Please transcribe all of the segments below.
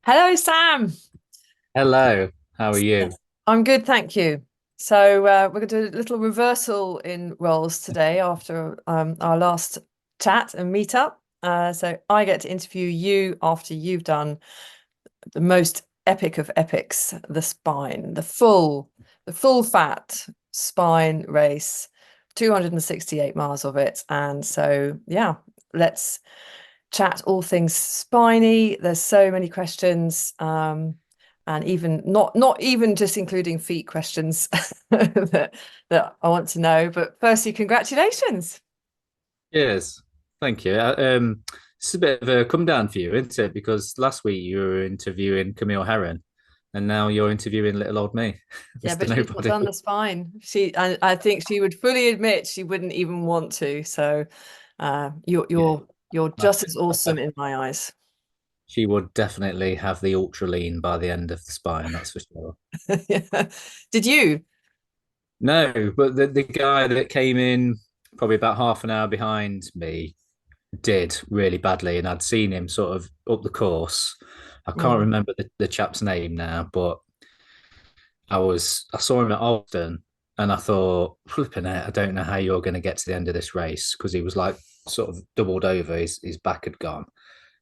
Hello, Sam. Hello, how are you? I'm good, thank you. So we're going to do a little reversal in roles today after our last chat and meetup. So I get to interview you after you've done the most epic of epics, the spine, the full fat spine race, 268 miles of it. And so, yeah, let's chat all things spiny. There's so many questions, and even not even just including feet questions that I want to know. But firstly, congratulations. Yes, thank you. It's a bit of a come down for you, isn't it? Because last week you were interviewing Camille Herron, and now you're interviewing little old me, Yeah, Mr. but she's not Nobody. done the spine. I think she would fully admit she wouldn't even want to. So, you're Yeah, you're you're I just as I awesome bet in my eyes. she would definitely have the ultra lean by the end of the spine, that's for sure. Yeah. Did you? No, but the guy that came in probably about half an hour behind me did really badly, and I'd seen him sort of up the course. I can't Mm, remember the chap's name now, but I saw him at Alton and I thought, flipping it, I don't know how you're going to get to the end of this race because he was like sort of doubled over, his back had gone.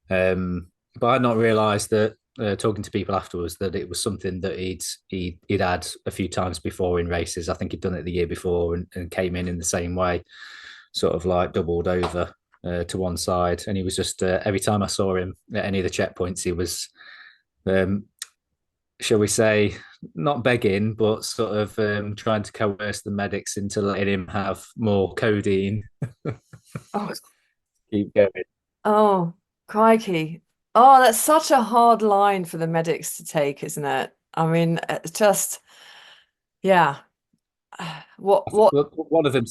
But I'd not realised that talking to people afterwards that it was something that he'd had a few times before in races. I think he'd done it the year before and came in the same way, sort of like doubled over to one side. And he was just every time I saw him at any of the checkpoints, he was um, shall we say, not begging, but sort of trying to coerce the medics into letting him have more codeine. oh, Keep going. oh, crikey. Oh, that's such a hard line for the medics to take, isn't it? I mean, it's just, yeah. What? One of them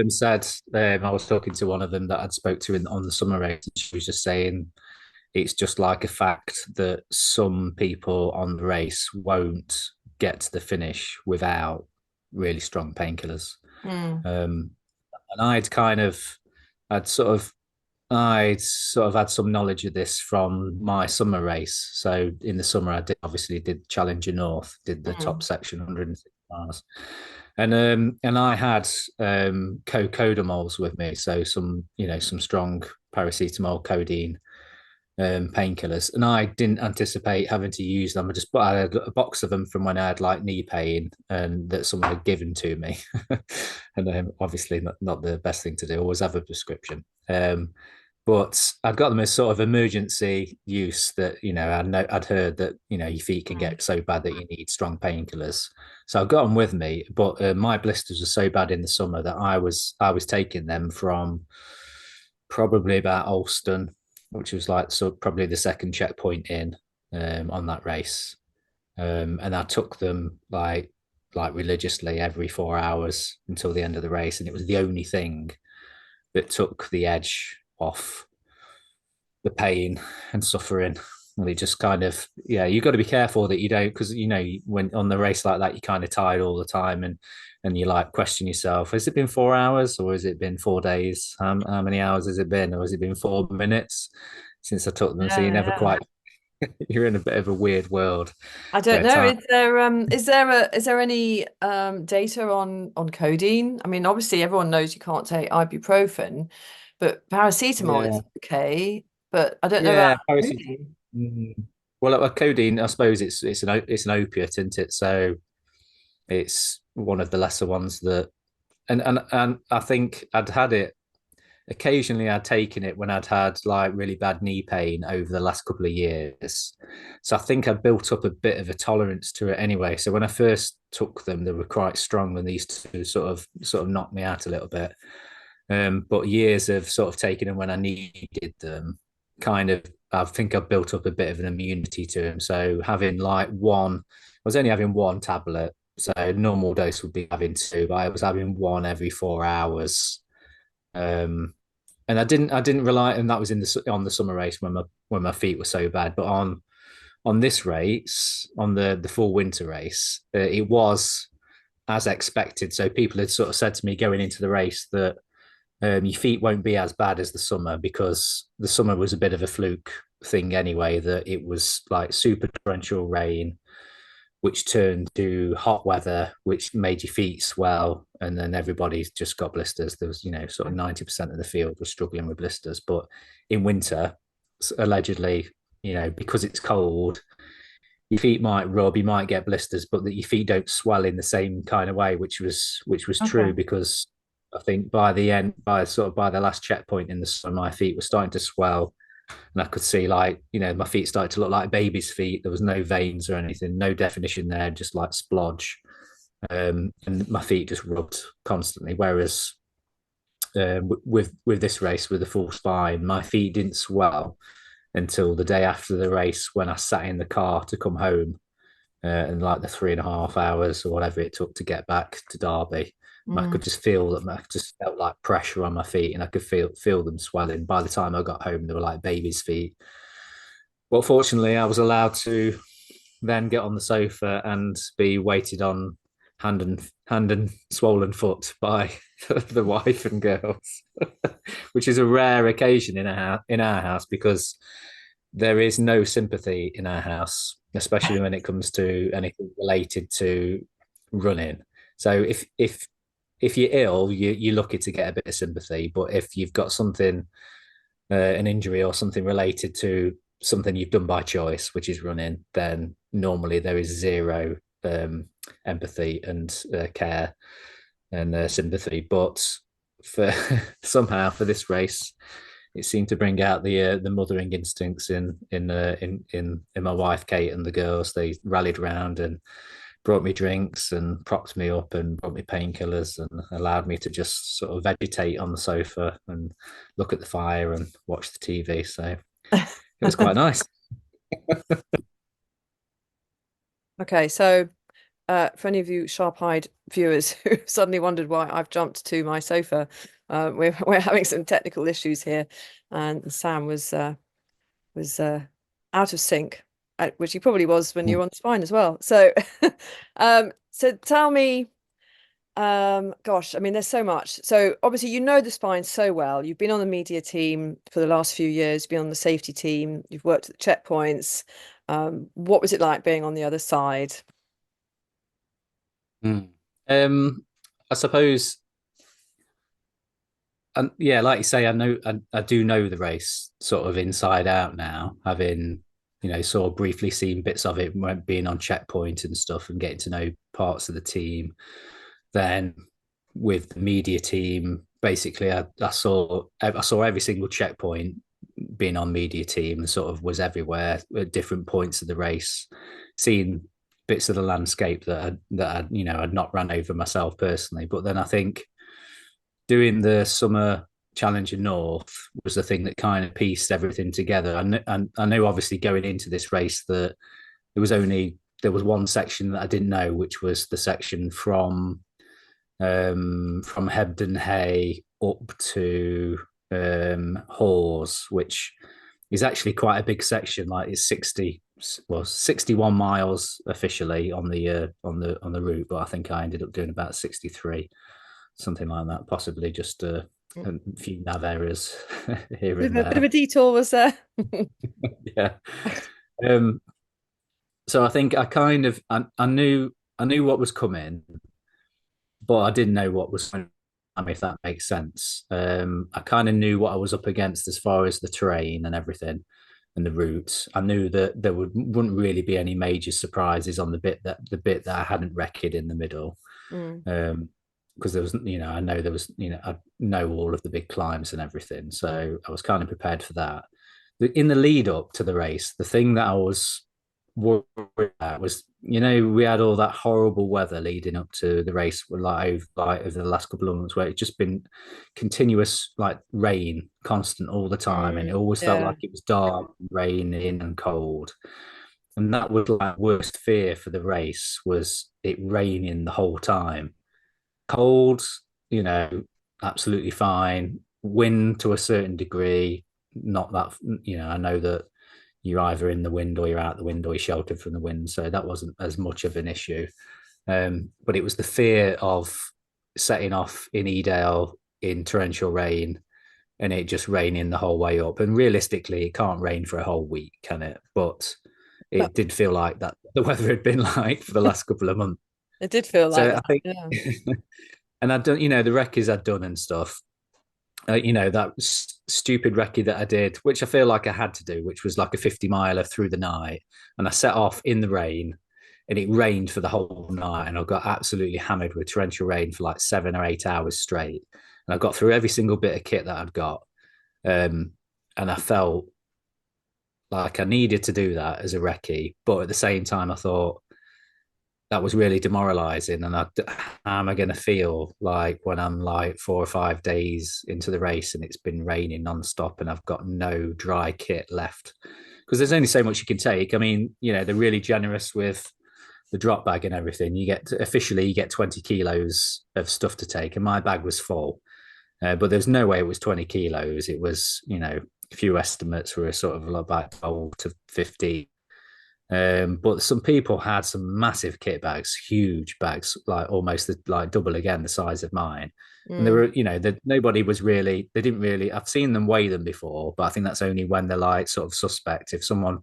said, I was talking to one of them that I'd spoke to on the summer race, and she was just saying it's just like a fact that some people on the race won't get to the finish without really strong painkillers. Mm, Um, and I'd sort of I sort of had some knowledge of this from my summer race. So in the summer, obviously did Challenger North, did the top mm, section, 106 miles, and I had co-codamols with me, so some strong paracetamol, codeine, painkillers, and I didn't anticipate having to use them. I had a box of them from when I had like knee pain, and that someone had given to me, and obviously not the best thing to do. Always have a prescription. But I'd got them as sort of emergency use that, I'd heard that, your feet can mm. get so bad that you need strong painkillers. So I got them with me, but my blisters were so bad in the summer that I was taking them from probably about Alston, which was like so probably the second checkpoint in on that race. And I took them like religiously every 4 hours until the end of the race, and it was the only thing that took the edge off the pain and suffering. And it just kind of, yeah, you've got to be careful that you don't, because when on the race like that, you're kind of tired all the time, and you like question yourself: has it been 4 hours or has it been 4 days? How many hours has it been, or has it been 4 minutes since I took them? So you Yeah, never yeah. quite, you're in a bit of a weird world I don't where know. time. Is there any data on codeine? I mean, obviously everyone knows you can't take ibuprofen, but paracetamol is Yeah, okay. But I don't know about yeah. codeine. Mm. Well, codeine, I suppose it's an opiate, isn't it? So it's one of the lesser ones that, and I think I'd had it occasionally. I'd taken it when I'd had like really bad knee pain over the last couple of years. So I think I built up a bit of a tolerance to it anyway. So when I first took them, they were quite strong, and these two sort of knocked me out a little bit. But years of sort of taking them when I needed them, kind of, I think I built up a bit of an immunity to them. So having like I was only having one tablet. So normal dose would be having two, but I was having one every 4 hours. Um, and I didn't rely, and that was on the summer race when my feet were so bad. But on this race, on the full winter race, it was as expected. So people had sort of said to me going into the race that your feet won't be as bad as the summer because the summer was a bit of a fluke. thing anyway, that it was like super torrential rain, which turned to hot weather, which made your feet swell, and then everybody's just got blisters. There was, sort of 90% of the field was struggling with blisters. But in winter, allegedly, because it's cold, your feet might rub, you might get blisters, but that your feet don't swell in the same kind of way, which was true Okay. because I think by the end, by the last checkpoint in the summer, my feet were starting to swell, and I could see like my feet started to look like baby's feet. There was no veins or anything, no definition there, just like splodge, and my feet just rubbed constantly. Whereas with this race with the full spine, my feet didn't swell until the day after the race when I sat in the car to come home, and like the 3.5 hours or whatever it took to get back to Derby. I Mm. could just feel that I just felt like pressure on my feet, and I could feel them swelling. By the time I got home, they were like baby's feet. But fortunately, I was allowed to then get on the sofa and be waited on hand and swollen foot by the wife and girls, which is a rare occasion in our house because there is no sympathy in our house, especially when it comes to anything related to running. So if you're ill, you're lucky to get a bit of sympathy. But if you've got something, an injury or something related to something you've done by choice, which is running, then normally there is zero empathy and care and sympathy. But for somehow for this race, it seemed to bring out the mothering instincts in my wife Kate and the girls. They rallied around and brought me drinks and propped me up and brought me painkillers and allowed me to just sort of vegetate on the sofa and look at the fire and watch the TV. So it was quite nice. Okay, so for any of you sharp-eyed viewers who suddenly wondered why I've jumped to my sofa, we're having some technical issues here, and Sam was out of sync, which he probably was when you were on the spine as well. So, so tell me, gosh, I mean, there's so much. So obviously, you know the spine so well. You've been on the media team for the last few years. You've been on the safety team. You've worked at the checkpoints. What was it like being on the other side? Mm. I suppose, and yeah, like you say, I do know the race sort of inside out now, having sort of briefly seen bits of it when being on checkpoint and stuff, and getting to know parts of the team. Then with the media team, basically, I saw every single checkpoint being on media team and sort of was everywhere at different points of the race, seeing bits of the landscape I'd not ran over myself personally. But then I think doing the summer Challenger North was the thing that kind of pieced everything together. I know obviously going into this race that there was one section that I didn't know, which was the section from Hebden Hay up to Hawes, which is actually quite a big section. Like it's 61 miles officially on the route, but I think I ended up doing about 63, something like that. Possibly just a few nav errors here and Bit of a there. detour was there. Yeah. Um, so I think I knew what was coming, but I didn't know what was coming, if that makes sense. I kind of knew what I was up against as far as the terrain and everything and the routes. I knew that there wouldn't really be any major surprises on the bit that I hadn't wrecked in the middle. Mm. Because there was, I know there was, I know all of the big climbs and everything. So I was kind of prepared for that. In the lead up to the race, the thing that I was worried about was, we had all that horrible weather leading up to the race, over the last couple of months, where it's just been continuous like rain, constant all the time, and it always felt Yeah. like it was dark, raining, and cold. And that was like worst fear for the race was it raining the whole time. Cold, you know, absolutely fine. Wind to a certain degree, not that, I know that you're either in the wind or you're out the wind or you're sheltered from the wind. So that wasn't as much of an issue. But it was the fear of setting off in Edale in torrential rain, and it just raining the whole way up. And realistically, it can't rain for a whole week, can it? But it did feel like that the weather had been like for the last couple of months. It did feel like So I that. think, Yeah. and I've done, the recce's I'd done and stuff. That stupid recce that I did, which I feel like I had to do, which was like a 50 miler through the night. And I set off in the rain, and it rained for the whole night. And I got absolutely hammered with torrential rain for like 7 or 8 hours straight. And I got through every single bit of kit that I'd got. Um, and I felt like I needed to do that as a recce. But at the same time, I thought, that was really demoralizing. And how am I going to feel like when I'm like 4 or 5 days into the race and it's been raining nonstop and I've got no dry kit left? Because there's only so much you can take. I mean, they're really generous with the drop bag and everything. Officially you get 20 kilos of stuff to take, and my bag was full. But there's no way it was 20 kilos. It was, a few estimates were sort of about 12 to 15. But some people had some massive kit bags, huge bags, like almost like double again the size of mine. And there Mm, were, nobody was really, they didn't really, I've seen them weigh them before, but I think that's only when they're like sort of suspect. If someone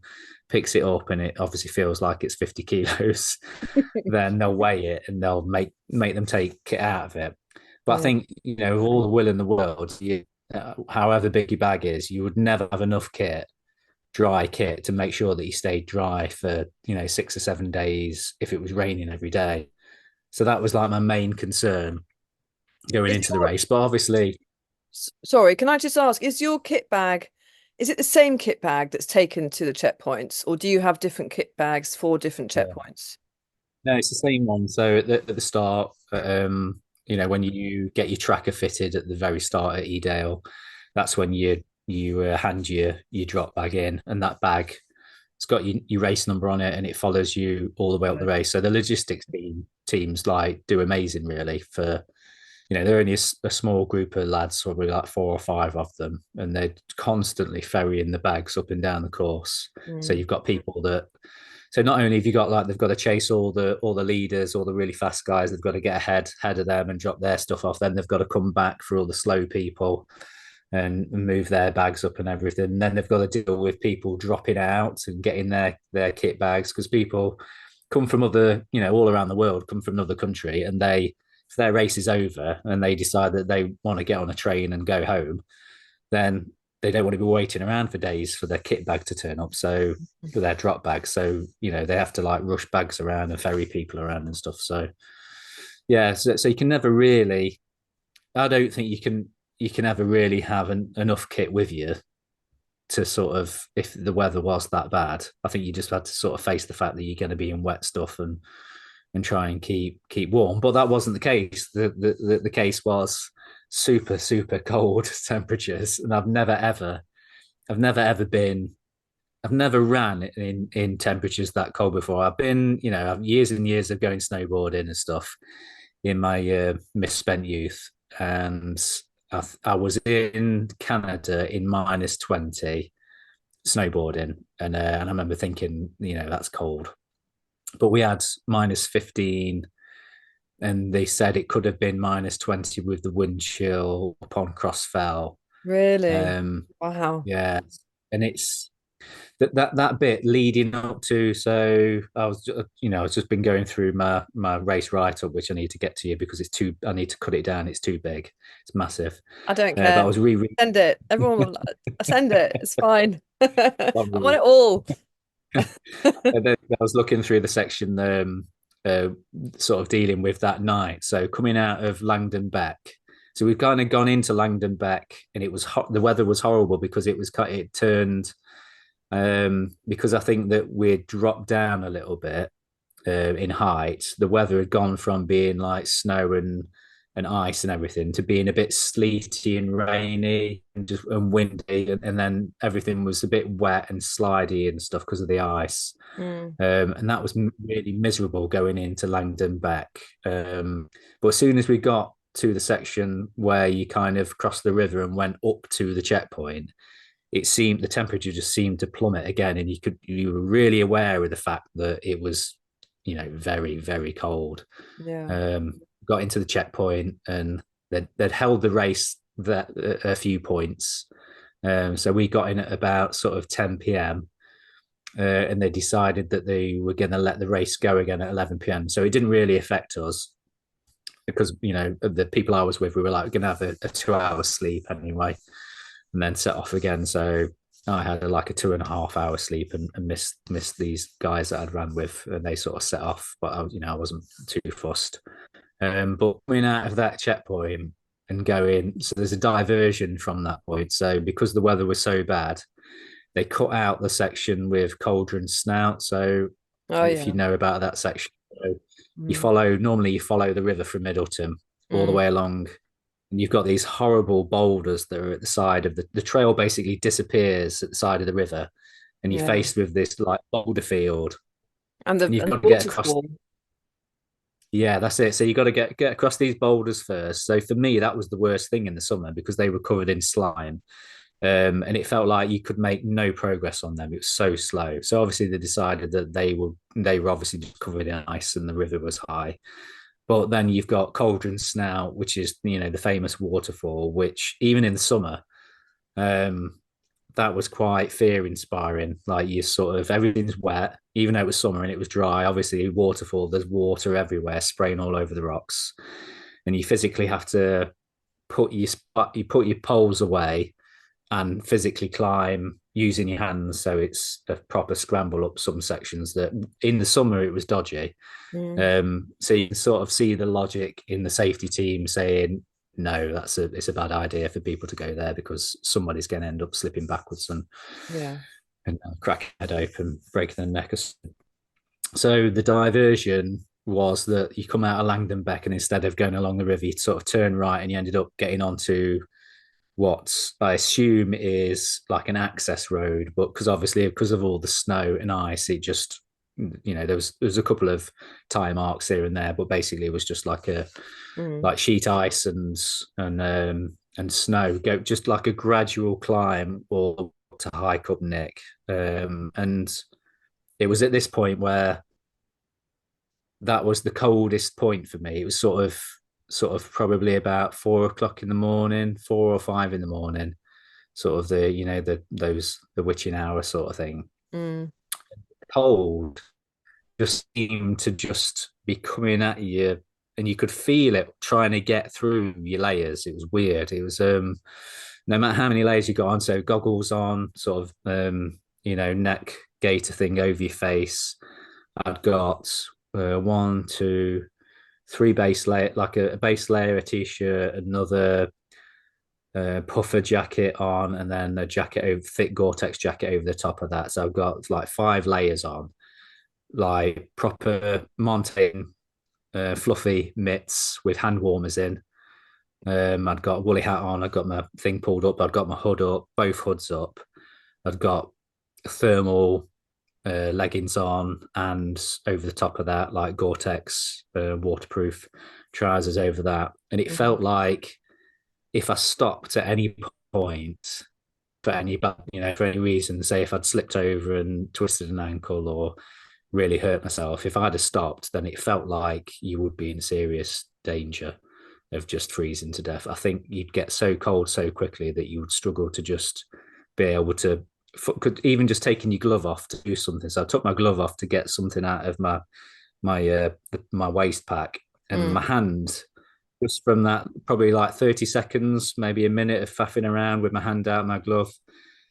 picks it up and it obviously feels like it's 50 kilos, then they'll weigh it and they'll make them take it out of it. But I yeah. think, with all the will in the world, however big your bag is, you would never have enough dry kit to make sure that you stayed dry for 6 or 7 days if it was raining every day. So that was like my main concern going Is into the your, race. But obviously, sorry, can I just ask, is your kit bag, is it the same kit bag that's taken to the checkpoints, or do you have different kit bags for different yeah, checkpoints? no, it's the same one. So at the start, when you get your tracker fitted at the very start at Edale, that's when you hand your drop bag in, and that bag, it's got your race number on it, and it follows you all the way up the Right. race. So the logistics teams like do amazing, really. For they're only a small group of lads, probably like 4 or 5 of them, and they're constantly ferrying the bags up and down the course. So Mm, you've got people that. So not only have you got like they've got to chase all the leaders, all the really fast guys, they've got to get ahead of them and drop their stuff off. Then they've got to come back for all the slow people and move their bags up and everything. And then they've got to deal with people dropping out and getting their kit bags, because people come from all around the world, come from another country, and if their race is over and they decide that they want to get on a train and go home, then they don't want to be waiting around for days for their kit bag to turn up. So for their drop bag, so they have to like rush bags around and ferry people around and stuff. So yeah, so you can never really. I don't think you can ever really have enough kit with you to sort of, if the weather was that bad. I think you just had to sort of face the fact that you're going to be in wet stuff and try and keep warm. But that wasn't the case. The case was super super cold temperatures, and I've never ran in temperatures that cold before. I've been, years and years of going snowboarding and stuff in my misspent youth, and I was in Canada in -20 snowboarding, and I remember thinking, that's cold. But we had -15, and they said it could have been -20 with the wind chill upon Crossfell. really? Um, Wow. yeah, and it's that bit leading up to. So I was just been going through my race write up, which I need to get to you because it's too. I need to cut it down. It's too big. It's massive. I don't But I care. was re Send it. Everyone will send it. It's fine. I want and it all. then I was looking through the section, uh, sort of dealing with that night. So coming out of Langdon Beck. So we've kind of gone into Langdon Beck, and it was the weather was horrible because it turned, because I think that we'd dropped down a little bit in height. The weather had gone from being like snow and ice and everything to being a bit sleety and rainy and windy, and then everything was a bit wet and slidey and stuff because of the ice. Mm, And that was really miserable going into Langdon Beck. But as soon as we got to the section where you kind of crossed the river and went up to the checkpoint, it seemed the temperature just seemed to plummet again, and you were really aware of the fact that it was, very very cold. yeah. Got into the checkpoint, and they'd held the race that a few points. So we got in at about sort of 10 p.m. And they decided that they were going to let the race go again at 11 p.m. So it didn't really affect us because the people I was with, we were like going to have a 2 hour sleep anyway, and then set off again. So I had like a 2.5 hour sleep and missed these guys that I'd ran with, and they sort of set off. But I wasn't too fussed. But coming out of that checkpoint and going, so there's a diversion from that point. So because the weather was so bad, they cut out the section with Cauldron Snout. So Oh if you yeah. know about that section, so Mm. you follow the river from Middleton all the Mm. way along, and you've got these horrible boulders that are at the side of the trail. Basically disappears at the side of the river, and you're Yeah. faced with this like boulder field, And the and you've got to get across. waterfall. Yeah, that's it. So you got to get across these boulders first. So for me, that was the worst thing in the summer because they were covered in slime. And it felt like you could make no progress on them. It was so slow. So obviously they decided that they were obviously just covered in ice and the river was high. But then you've got Cauldron Snout, which is the famous waterfall, which even in the summer, um, that was quite fear inspiring. Like you sort of everything's wet, even though it was summer and it was dry. Obviously, waterfall, there's water everywhere, spraying all over the rocks, and you physically have to you put your poles away and physically climb using your hands. So it's a proper scramble up some sections that in the summer it was dodgy. Mm. So you can sort of see the logic in the safety team saying, no, it's a bad idea for people to go there because somebody's going to end up slipping backwards Yeah. and cracking their head open, breaking their neck. So the diversion was that you come out of Langdon Beck and instead of going along the river, you sort of turn right and you ended up getting onto what I assume is like an access road, but because of all the snow and ice, it just there was a couple of tire marks here and there, but basically it was just Mm. like sheet ice and snow. Go just like a gradual climb or to hike up Nick. And it was at this point where that was the coldest point for me. It was sort of probably about 4 o'clock in the morning, 4 or 5 in the morning, sort of the witching hour sort of thing. Mm. Cold just seemed to just be coming at you, and you could feel it trying to get through your layers. It was weird. It was no matter how many layers you got on, so goggles on, sort of neck gaiter thing over your face. I'd got one, two, three base layer, like a base layer, a t-shirt, another puffer jacket on, and then a jacket over thick Gore-Tex jacket over the top of that. So I've got like 5 layers on, like proper mountain fluffy mitts with hand warmers in. I'd got a woolly hat on. I'd got my thing pulled up. I'd got my hood up, both hoods up. I'd got thermal leggings on, and over the top of that, like Gore-Tex waterproof trousers over that. And it Mm. felt like if I stopped at any point for any reason, say if I'd slipped over and twisted an ankle or really hurt myself, if I'd have stopped, then it felt like you would be in serious danger of just freezing to death. I think you'd get so cold so quickly that you would struggle to just be able to could even just taking your glove off to do something. So I took my glove off to get something out of my waist pack, and my Mm. hand just from that probably like 30 seconds, maybe a minute of faffing around with my hand out my glove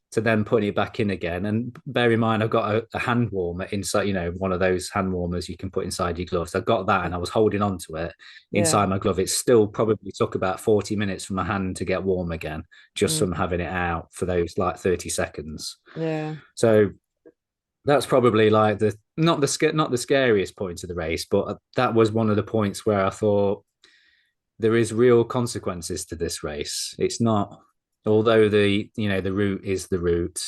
to then putting it back in again. And bear in mind, I've got a hand warmer inside, one of those hand warmers you can put inside your gloves. I got that and I was holding on to it Yeah. inside my glove. It still probably took about 40 minutes for my hand to get warm again, just from Mm. having it out for those like 30 seconds. Yeah. So that's probably like not the scariest point of the race, but that was one of the points where I thought there is real consequences to this race. It's not, although the route is the route,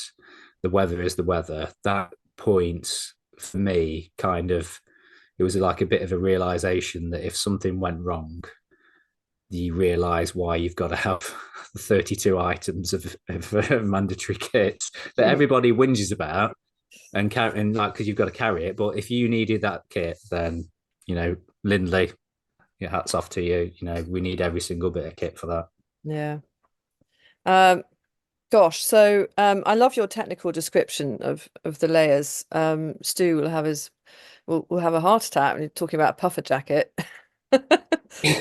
the weather is the weather. That point for me, kind of, it was like a bit of a realization that if something went wrong, you realize why you've got to have 32 items of mandatory kit that everybody whinges about and like because you've got to carry it. But if you needed that kit, then Lindley, hats off to you. We need every single bit of kit for that. Yeah. Um, Gosh, so I love your technical description of the layers. Stu will have a heart attack when you're talking about a puffer jacket.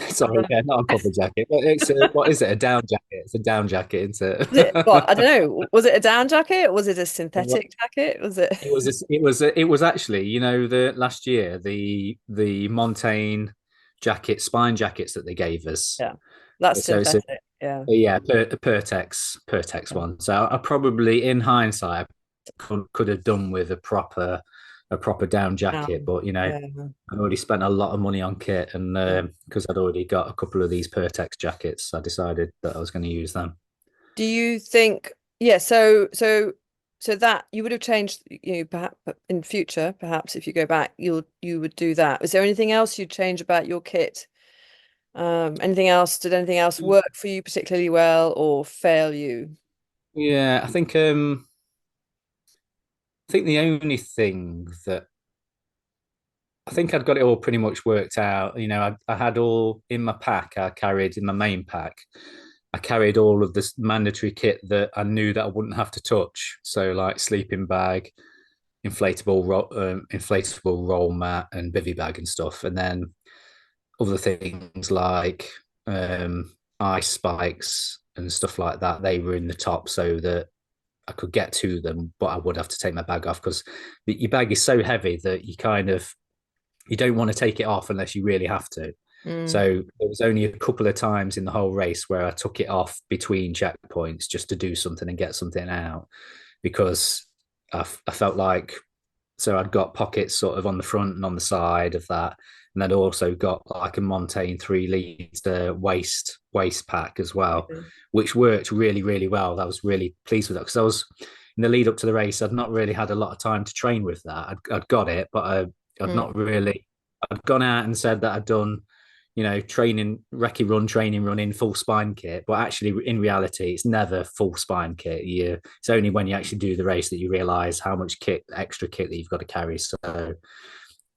Sorry, yeah, not a puffer jacket. But it's what is it? A down jacket. It's a down jacket, isn't Was it what? I it? don't know. Was it a down jacket or was it a synthetic jacket? Was it? It was actually, the last year the Montaigne jacket, spine jackets that they gave us. Yeah, that's So it's a synthetic. Yeah. yeah, Pertex Yeah. one. So I probably, in hindsight, could have done with a proper down jacket, but Yeah. I'd already spent a lot of money on kit, and Yeah. because I'd already got a couple of these Pertex jackets, I decided that I was going to use them. Do you think, yeah, so that you would have changed, perhaps in future, perhaps if you go back, you would do that. Is there anything else you'd change about your kit? Anything else? Did anything else work for you particularly well or fail you? Yeah, I think the only thing that I think I'd got it all pretty much worked out. I had all in my pack. I carried in my main pack. I carried all of this mandatory kit that I knew that I wouldn't have to touch. So like sleeping bag, inflatable roll mat, and bivy bag and stuff. And then other things like ice spikes and stuff like that. They were in the top so that I could get to them, but I would have to take my bag off because your bag is so heavy that you don't want to take it off unless you really have to. Mm, So there was only a couple of times in the whole race where I took it off between checkpoints just to do something and get something out because I felt like so I'd got pockets sort of on the front and on the side of that. And I'd also got like a Montaigne 3 litre waist pack as well, yeah. which worked really, really well. I was really pleased with that because I was in the lead up to the race. I'd not really had a lot of time to train with that. I'd got it, but I'd Mm, not really. I'd gone out and said that I'd done, training, recce run, training run in full spine kit. But actually, in reality, it's never full spine kit. It's only when you actually do the race that you realize how much extra kit that you've got to carry. So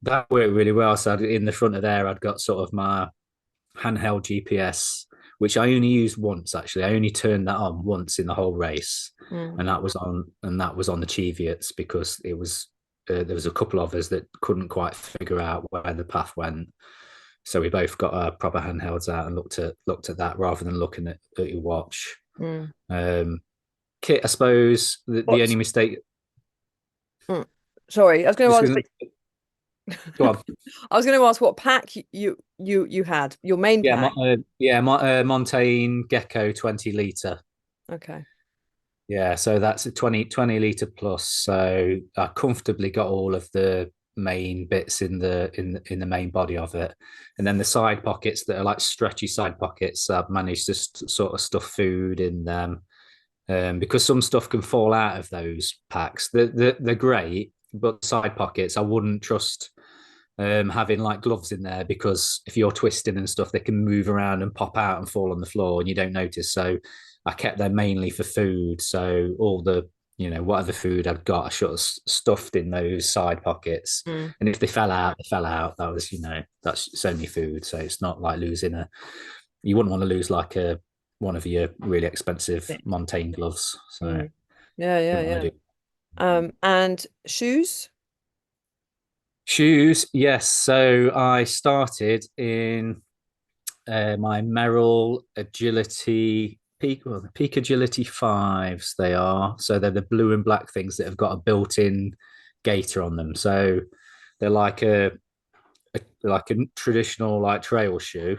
that worked really well. So in the front of there, I'd got sort of my handheld GPS, which I only used once. Actually, I only turned that on once in the whole race, mm, and that was on the Cheviot's because it was there was a couple of us that couldn't quite figure out where the path went. So we both got our proper handhelds out and looked at that rather than looking at your watch. mm. Um, Kit, I suppose the What's only mistake. mm. Sorry, I was going to Just ask. gonna, go on. I was going to ask what pack you had, your main Yeah, pack. Montaigne Gecko 20 litre. Okay. Yeah, so that's a 20 litre plus. So I comfortably got all of the main bits in the main body of it, and then the side pockets that are like stretchy side pockets. I've managed to sort of stuff food in them, because some stuff can fall out of those packs. They're great, but side pockets I wouldn't trust having like gloves in there because if you're twisting and stuff, they can move around and pop out and fall on the floor and you don't notice. So I kept them mainly for food. So all the whatever food I've got, I sort of stuffed in those side pockets. Mm. And if they fell out, they fell out. That was that's it's only food, so it's not like losing a. You wouldn't want to lose like a one of your really expensive Montaigne gloves. So Mm. Yeah, you yeah, don't want yeah. to do. And shoes? Shoes, yes. So I started in my Merrill Agility Peak, well, the Peak Agility fives. They are so they're the blue and black things that have got a built-in gaiter on them. So they're like a traditional like trail shoe,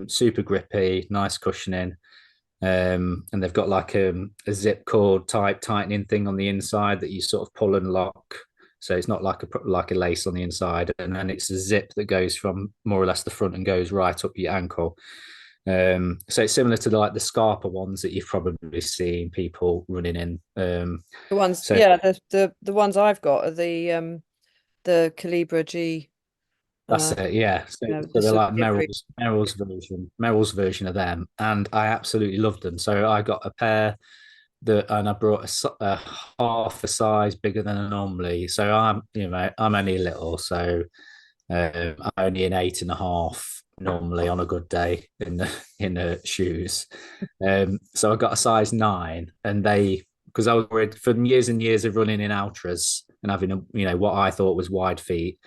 super grippy, nice cushioning. And they've got like a zip cord type tightening thing on the inside that you sort of pull and lock. So it's not like a lace on the inside, and then it's a zip that goes from more or less the front and goes right up your ankle. So it's similar to like the Scarpa ones that you've probably seen people running in. The ones, So yeah, the ones I've got are the Calibra G, that's uh, it, yeah. So, the so they're sort of like slippery. Merrill's version of them, and I absolutely loved them. So I got a pair and I brought a half a size bigger than I normally. So I'm only little, so I'm only an 8.5. normally on a good day in the shoes. So I got a size 9, and they, because I was worried from years and years of running in ultras and having a, what I thought was wide feet,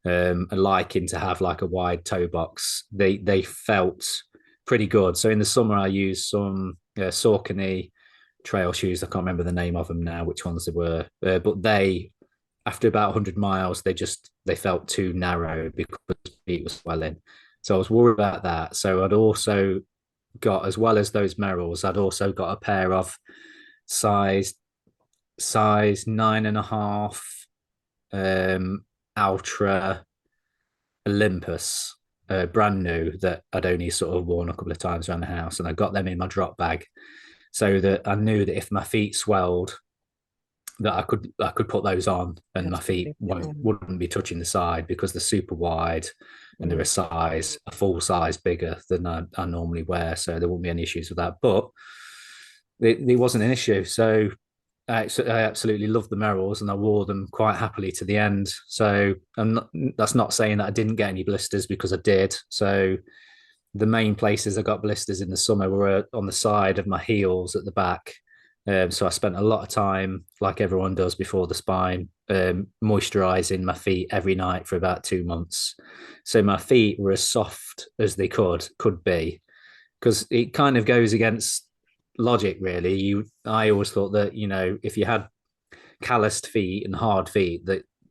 and liking to have like a wide toe box. They felt pretty good. So in the summer, I used some Saucony trail shoes. I can't remember the name of them now, which ones they were, but they, after about 100 miles, they felt too narrow because feet was swelling. So I was worried about that. So I'd also got, as well as those Merrells, I'd also got a pair of size 9.5 Ultra Olympus, brand new, that I'd only sort of worn a couple of times around the house, and I got them in my drop bag so that I knew that if my feet swelled, that I could put those on and my feet wouldn't be touching the side, because they're super wide and they're a full size bigger than I normally wear, so there won't be any issues with that. But it wasn't an issue. So I absolutely loved the Merrells, and I wore them quite happily to the end. So that's not saying that I didn't get any blisters, because I did. So the main places I got blisters in the summer were on the side of my heels at the back. So I spent a lot of time, like everyone does before the spine, moisturizing my feet every night for about 2 months. So my feet were as soft as they could be, because it kind of goes against logic, really. I always thought that, if you had calloused feet and hard feet,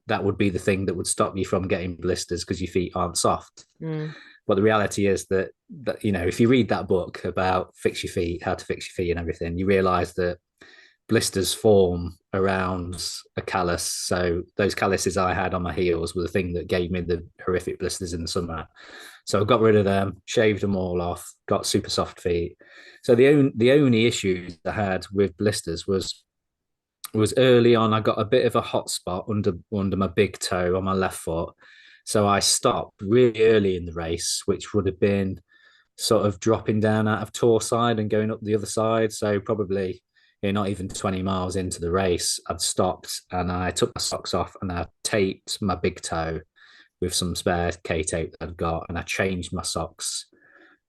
that would be the thing that would stop you from getting blisters, because your feet aren't soft. But the reality is that if you read that book about fix your feet, how to fix your feet and everything, you realize that blisters form around a callus. So those calluses I had on my heels were the thing that gave me the horrific blisters in the summer. So I got rid of them, shaved them all off, got super soft feet. So the only issues I had with blisters was early on. I got a bit of a hot spot under my big toe on my left foot. So I stopped really early in the race, which would have been sort of dropping down out of Tor side and going up the other side. So probably, not even 20 miles into the race, I'd stopped and I took my socks off and I taped my big toe with some spare K-tape that I'd got, and I changed my socks.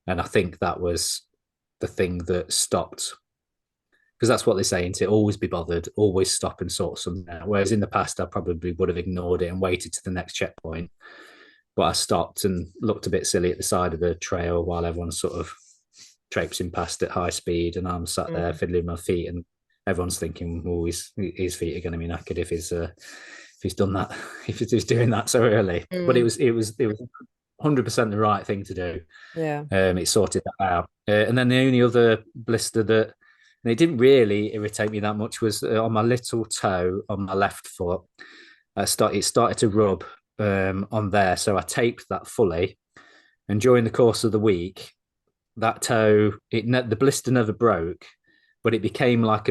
And I think that was the thing that stopped, because that's what they say, isn't it? Always be bothered, always stop and sort something out. Whereas in the past, I probably would have ignored it and waited to the next checkpoint. But I stopped and looked a bit silly at the side of the trail while everyone's sort of traipsing past at high speed, and I'm sat there fiddling my feet, and everyone's thinking, "Oh, his feet are going to be knackered if he's done that, if he's doing that so early." But it was 100% the right thing to do. Yeah. It sorted that out. And then the only other blister that, and it didn't really irritate me that much, was on my little toe on my left foot. It started to rub on there, so I taped that fully. And during the course of the week, that toe, the blister never broke, but it became like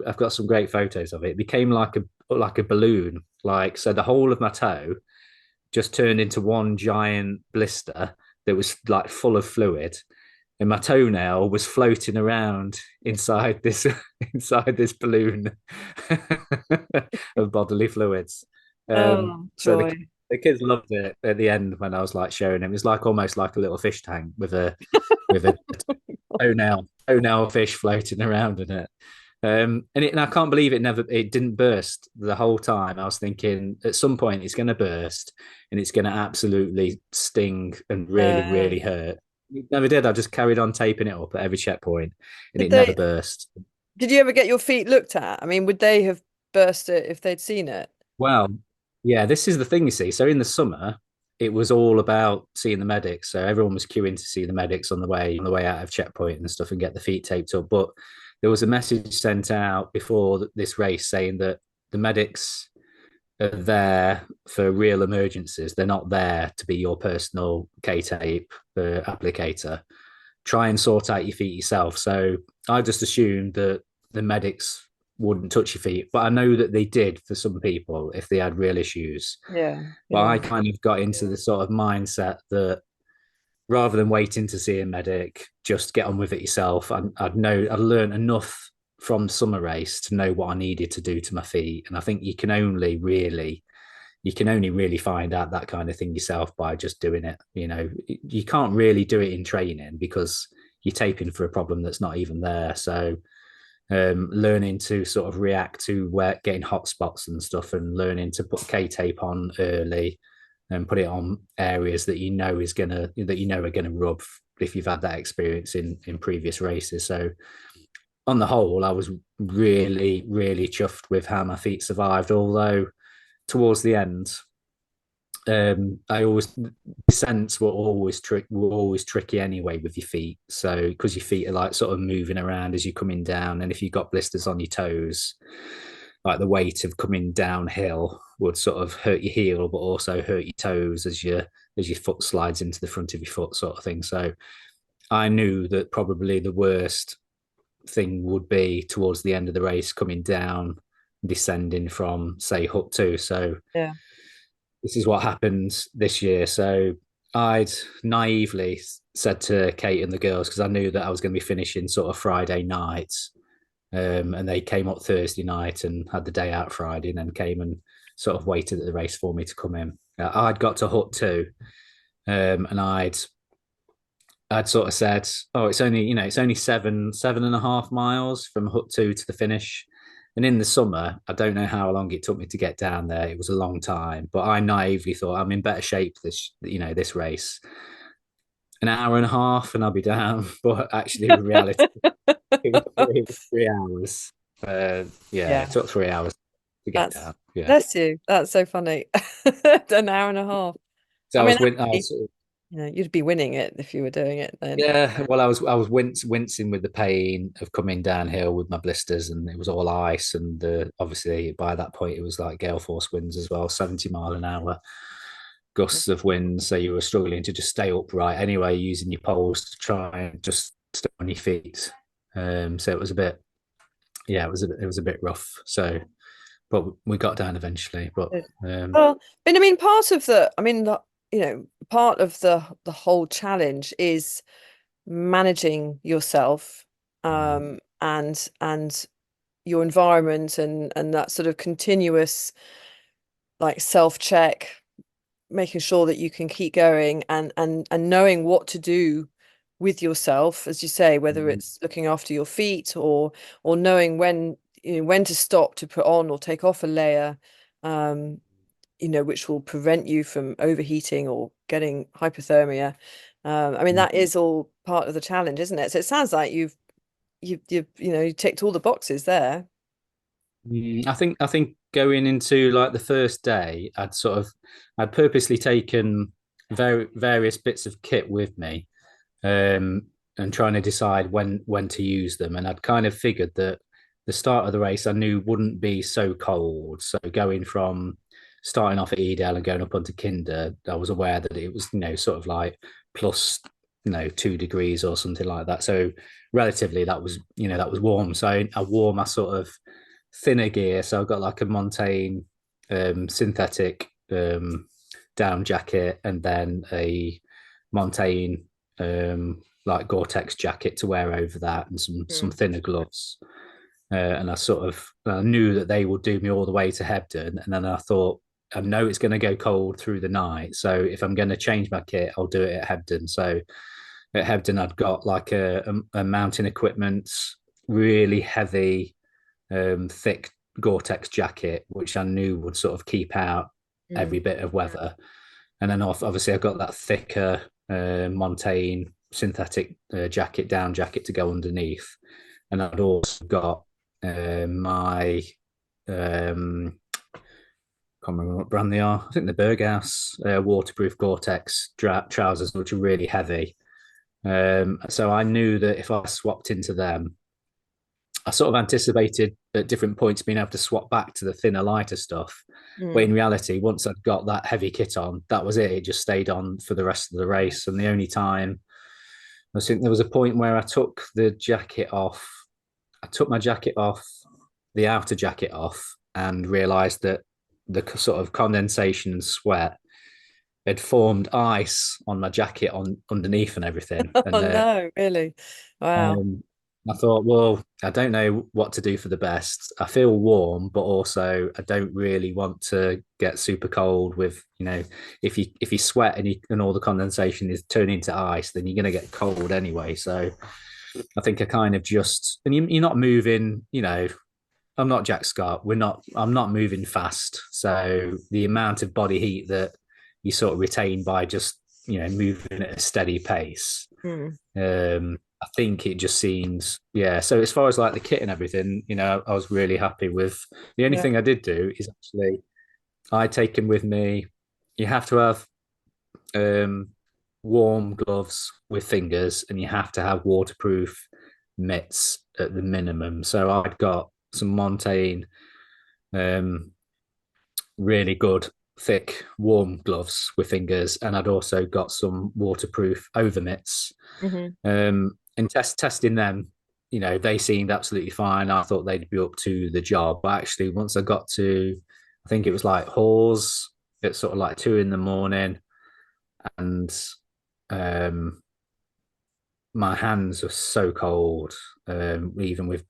I've got some great photos of it. It became like a balloon, so the whole of my toe just turned into one giant blister that was like full of fluid, and my toenail was floating around inside this balloon of bodily fluids. Oh, So joy. the kids loved it at the end when I was like showing them. It was like almost like a little fish tank with a toenail fish floating around in it. And I can't believe it didn't burst the whole time. I was thinking at some point it's going to burst and it's going to absolutely sting and really, really hurt. It never did. I just carried on taping it up at every checkpoint, and Did it never they, burst. did you ever get your feet looked at? I mean, would they have burst it if they'd seen it? Well, yeah, this is the thing, you see. So in the summer, it was all about seeing the medics. So everyone was queuing to see the medics on the way out of checkpoint and stuff, and get the feet taped up. But there was a message sent out before this race saying that the medics are there for real emergencies. They're not there to be your personal K-tape applicator. Try and sort out your feet yourself. So I just assumed that the medics wouldn't touch your feet, but I know that they did for some people if they had real issues. Yeah, But yeah, I kind of got into the sort of mindset that rather than waiting to see a medic, just get on with it yourself. I'd learned enough from the summer race to know what I needed to do to my feet. And I think you can only really you can only really find out that kind of thing yourself by just doing it. You can't really do it in training because you're taping for a problem that's not even there. So learning to sort of react to where getting hot spots and stuff, and learning to put K tape on early and put it on areas that you know are gonna rub if you've had that experience in previous races. So on the whole, I was really, really chuffed with how my feet survived. Although towards the end, I always descents were always tricky anyway with your feet. So because your feet are like sort of moving around as you're coming down, and if you've got blisters on your toes, like the weight of coming downhill would sort of hurt your heel, but also hurt your toes as your foot slides into the front of your foot, sort of thing. So I knew that probably the worst thing would be towards the end of the race coming down, descending from say hut 2. So Yeah. this is what happened this year. So I'd naively said to Kate and the girls, because I knew that I was going to be finishing sort of Friday night, and they came up Thursday night and had the day out Friday, and then came and sort of waited at the race for me to come in. I'd got to hut 2, and I'd sort of said, "Oh, it's only 7.5 miles from hut 2 to the finish." And in the summer, I don't know how long it took me to get down there. It was a long time, but I naively thought I'm in better shape this race. An hour and a half, and I'll be down. But actually, in reality, it was 3 hours. Yeah, Yeah. it took 3 hours to get That's down. Yeah. Bless you. That's so funny. An hour and a half. So I I mean, was win- I actually, was you'd be winning it if you were doing it then. Yeah, well, I was wincing with the pain of coming downhill with my blisters, and it was all ice. And obviously, by that point, it was like gale force winds as well, 70-mile-an-hour gusts of wind. So you were struggling to just stay upright anyway, using your poles to try and just stay on your feet. So it was a bit, yeah, it was a bit rough. So, but we got down eventually. But Good. um, Well, but I mean, part of the whole challenge is managing yourself, and your environment and that sort of continuous like self-check, making sure that you can keep going and knowing what to do with yourself, as you say, whether it's looking after your feet or knowing when to stop to put on or take off a layer, um, which will prevent you from overheating or getting hypothermia. I mean, that is all part of the challenge, isn't it? So it sounds like you ticked all the boxes there. I think going into like the first day, I'd purposely taken various bits of kit with me, um, and trying to decide when to use them. And I'd kind of figured that the start of the race I knew wouldn't be so cold. So going from starting off at Edel and going up onto Kinder, I was aware that it was sort of like plus 2 degrees or something like that. So relatively that was warm. So I wore my sort of thinner gear. So I've got like a Montane synthetic down jacket, and then a Montane like Gore-Tex jacket to wear over that, and some Mm. thinner gloves. And I knew that they would do me all the way to Hebden, and then I thought, I know it's going to go cold through the night, so if I'm going to change my kit, I'll do it at Hebden. So at Hebden, I'd got like a mountain equipment, really heavy, thick Gore-Tex jacket, which I knew would sort of keep out every Mm. bit of weather. And then obviously I got that thicker Montane synthetic down jacket to go underneath. And I'd also got my can't remember what brand they are. I think the Berghaus waterproof Gore-Tex trousers, which are really heavy. So I knew that if I swapped into them, I sort of anticipated at different points being able to swap back to the thinner, lighter stuff. But in Mm. reality, once I'd got that heavy kit on, that was it. It just stayed on for the rest of the race. And the only time I think there was a point where I took the jacket off. I took my jacket off, the outer jacket off, and realised that the sort of condensation and sweat had formed ice on my jacket on underneath and everything. Oh And no, really? Wow. I thought, well, I don't know what to do for the best. I feel warm, but also I don't really want to get super cold with, if you sweat and all the condensation is turning into ice, then you're going to get cold anyway. So I think I kind of just, and you're not moving, I'm not Jack Scott. I'm not moving fast. So the amount of body heat that you sort of retain by just, moving at a steady pace, Mm, I think it just seems, yeah. So as far as like the kit and everything, I was really happy with. The only yeah. thing I did do is actually I taken with me. You have to have um, warm gloves with fingers, and you have to have waterproof mitts at the minimum. So I'd got some Montane, um, really good thick warm gloves with fingers, and I'd also got some waterproof over mitts. Hmm. And testing them, they seemed absolutely fine. I thought they'd be up to the job, but actually, once I got to, I think it was like Hawes at sort of like 2 in the morning, and um, my hands were so cold, even with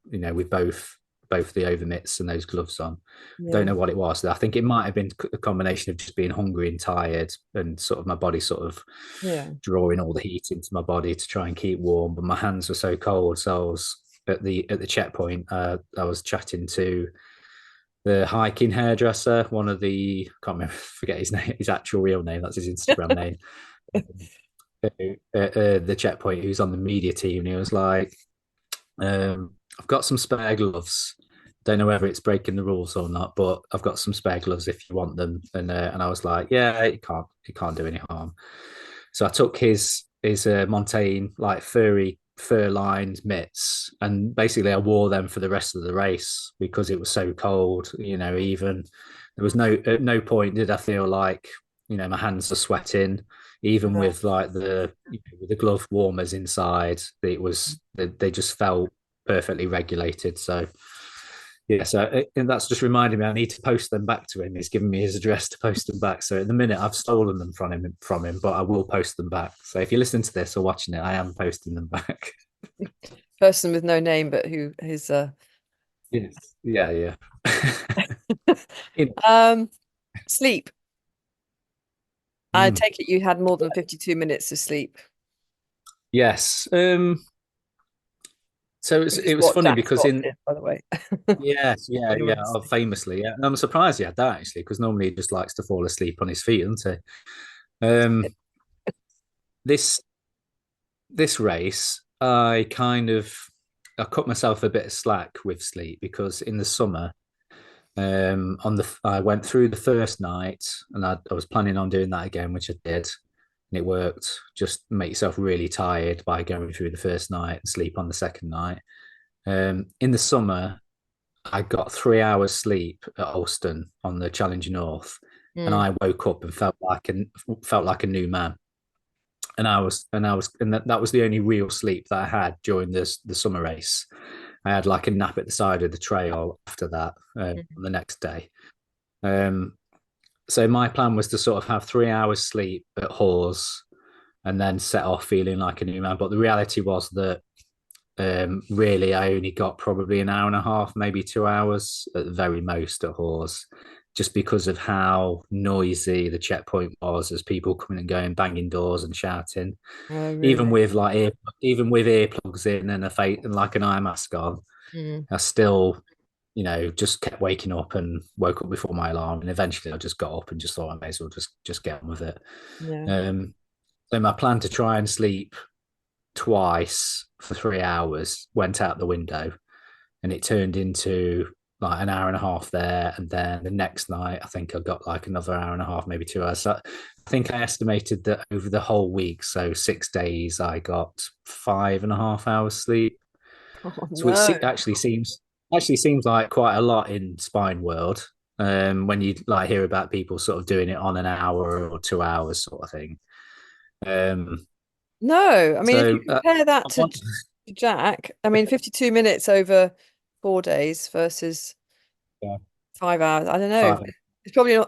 both the over mitts and those gloves on. I don't Yeah. know what it was. I think it might have been a combination of just being hungry and tired, and sort of my body sort of Yeah. drawing all the heat into my body to try and keep warm. But my hands were so cold, so I was at the checkpoint. I was chatting to the hiking hairdresser, one of the, can't remember, forget his name, his actual real name. That's his Instagram name. The checkpoint, who's on the media team, and he was like, I've got some spare gloves. Don't know whether it's breaking the rules or not, but I've got some spare gloves if you want them. And I was like, yeah, it can't do any harm. So I took his Montane like fur lined mitts, and basically I wore them for the rest of the race because it was so cold. Even there was at no point did I feel like my hands are sweating, even Yeah. with like with the glove warmers inside. They just felt perfectly regulated. So yeah, and that's just reminding me I need to post them back to him. He's given me his address to post them back. So at the minute I've stolen them from him, but I will post them back. So if you're listening to this or watching it, I am posting them back. Person with no name, but who is Yes. Yeah, yeah. In- um sleep. I Mm. take it you had more than 52 minutes of sleep, Yes. So which is it was what funny Jack because Scott in did, by the way. yes, yeah, Anyone yeah, listening. famously, yeah. And I'm surprised he had that actually, because normally he just likes to fall asleep on his feet, doesn't he? This this race, I cut myself a bit of slack with sleep because in the summer, I went through the first night, and I was planning on doing that again, which I did, and it worked. Just make yourself really tired by going through the first night and sleep on the second night. In the summer, I got 3 hours sleep at Alston on the Challenger North, and Mm. I woke up and felt like a new man. And that was the only real sleep that I had during the summer race. I had like a nap at the side of the trail after that, Mhm. the next day. Um, so my plan was to sort of have 3 hours sleep at Hawes and then set off feeling like a new man. But the reality was that really, I only got probably an hour and a half, maybe 2 hours at the very most at Hawes, just because of how noisy the checkpoint was as people coming and going, banging doors and shouting. Oh, Even really? with even with earplugs in and a face and like an eye mask on, Mm. I still, just kept waking up and woke up before my alarm. And eventually, I just got up and just thought I may as well just get on with it. Yeah. Um, so my plan to try and sleep twice for 3 hours went out the window, and it turned into like an hour and a half there, and then the next night I think I got like another hour and a half, maybe 2 hours. So I think I estimated that over the whole week, so 6 days, I got 5.5 hours sleep. Oh, So it no. actually seems like quite a lot in spine world. When you like hear about people sort of doing it on an hour or 2 hours sort of thing. Um, No, I mean, if you so compare that I to want, Jack, I mean, 52 minutes over 4 days versus yeah, 5 hours. I don't know. 5.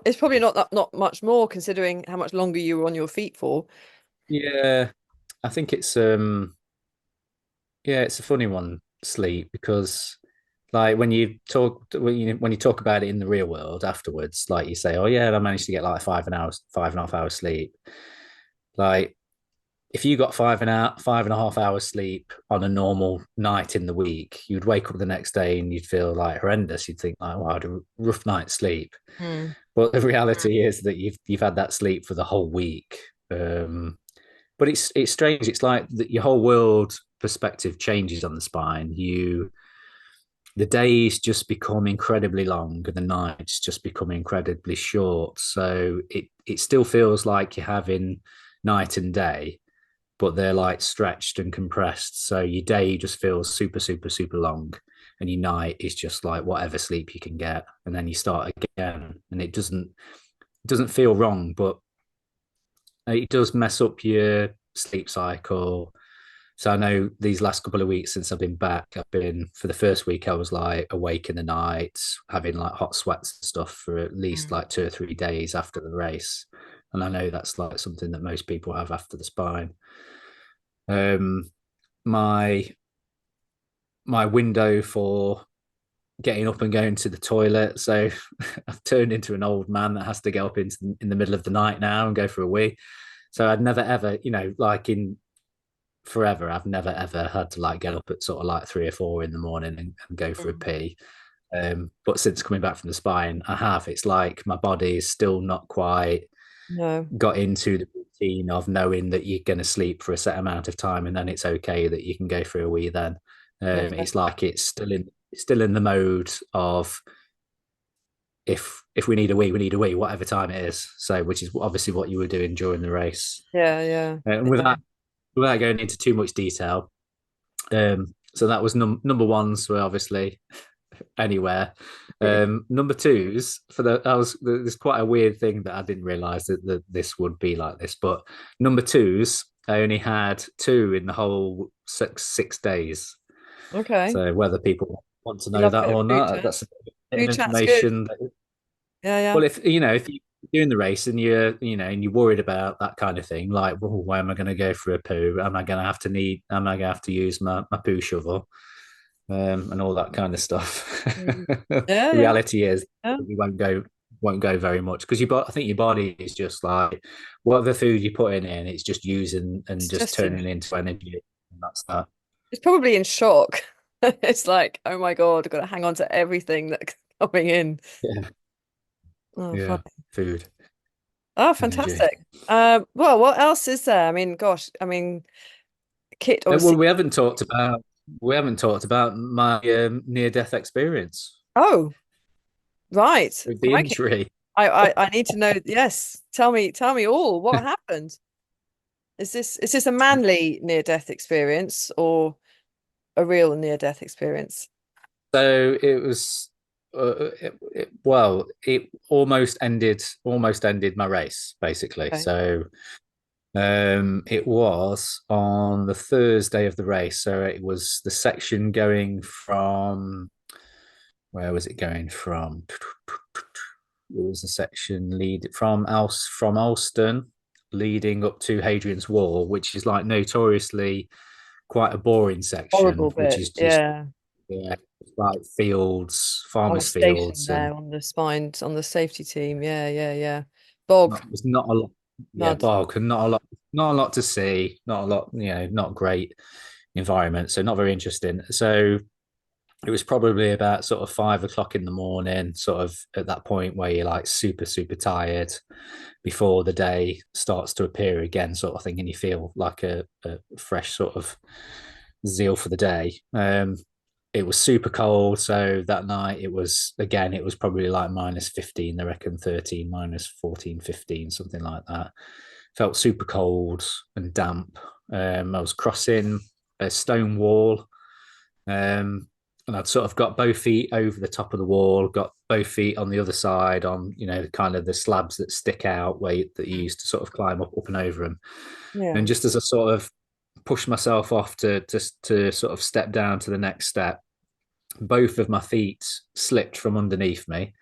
It's probably not much more considering how much longer you were on your feet for. Yeah, I think it's yeah, it's a funny one sleep because like when you talk about it in the real world afterwards, like you say, oh yeah, I managed to get like 5.5 hours sleep. Like if you got 5.5 hours sleep on a normal night in the week, you'd wake up the next day and you'd feel like horrendous. You'd think like, wow, I had a rough night's sleep. Mm. But the reality is that you've had that sleep for the whole week. But it's strange. It's like that your whole world perspective changes on the spine. The days just become incredibly long and the nights just become incredibly short. So it still feels like you're having night and day, but they're like stretched and compressed. So your day just feels super, super, super long. And your night is just like whatever sleep you can get. And then you start again. And it doesn't feel wrong, but it does mess up your sleep cycle. So I know these last couple of weeks since I've been back, I've been for the first week I was like awake in the night, having like hot sweats and stuff for at least Mm. like 2 or 3 days after the race. And I know that's like something that most people have after the spine. Um, my my window for getting up and going to the toilet. So I've turned into an old man that has to get up in the middle of the night now and go for a wee. So I'd never ever, like in forever, I've never ever had to like get up at sort of like 3 or 4 in the morning and go for a Mm. pee. But since coming back from the spine, I have. It's like my body is still not quite No. got into the routine of knowing that you're going to sleep for a set amount of time and then it's okay that you can go for a wee then. Yeah. It's like it's still in the mode of if we need a wee, we need a wee, whatever time it is. So, which is obviously what you were doing during the race. Yeah. Yeah. And without going into too much detail, so that was number ones were obviously anywhere. Number twos for there's quite a weird thing that I didn't realize that this would be like this, but number twos I only had two in the whole six days. Okay. So whether people want to You know love a that bit of or food not, chat. that's a bit of Food chat's good. information. Yeah. Yeah. Well, if you're doing the race and you're worried about that kind of thing, like, well, where am I going to go for a poo? Am I going to have to use my poo shovel? And all that kind of stuff. Mm. The Yeah. Yeah. reality is Yeah. you won't go very much because I think your body is just like whatever food you're putting in, it's just using and It's just just in. turning it into energy. And that's that. It's probably in shock. It's like, oh my God, I've got to hang on to everything that's coming in. Yeah, Oh, yeah. funny. Food, Oh, energy. fantastic. Well, what else is there? I mean, gosh, I mean, Kit Well, obviously. we haven't talked about my near death experience Oh, right. with the Crikey. injury. I need to know. Yes. Tell me all. What happened? Is this a manly near-death experience or a real near-death experience? So it was, well, it almost ended my race basically. Okay. So it was on the Thursday of the race. So it was the section going from where was it going from? It was a section lead from Alston leading up to Hadrian's Wall, which is like notoriously quite a boring section, Horrible which bit. is just Yeah. yeah, like fields, I was farmers' stationed fields, and there on the spine on the safety team. Yeah, yeah, yeah. Bog, there's not a lot. Yeah, mud. bog and not a lot to see, not a lot, not great environment, so not very interesting. So it was probably about sort of 5 o'clock in the morning, sort of at that point where you're like super, super tired before the day starts to appear again, sort of thing, and you feel like a fresh sort of zeal for the day. It was super cold, so that night it was probably like minus 15, I reckon 13, minus 14, 15, something like that. Felt super cold and damp. I was crossing a stone wall, and I'd sort of got both feet over the top of the wall, got both feet on the other side on, kind of the slabs that stick out that you Mm. used to sort of climb up and over them. Yeah. And just as I sort of pushed myself off to sort of step down to the next step, both of my feet slipped from underneath me,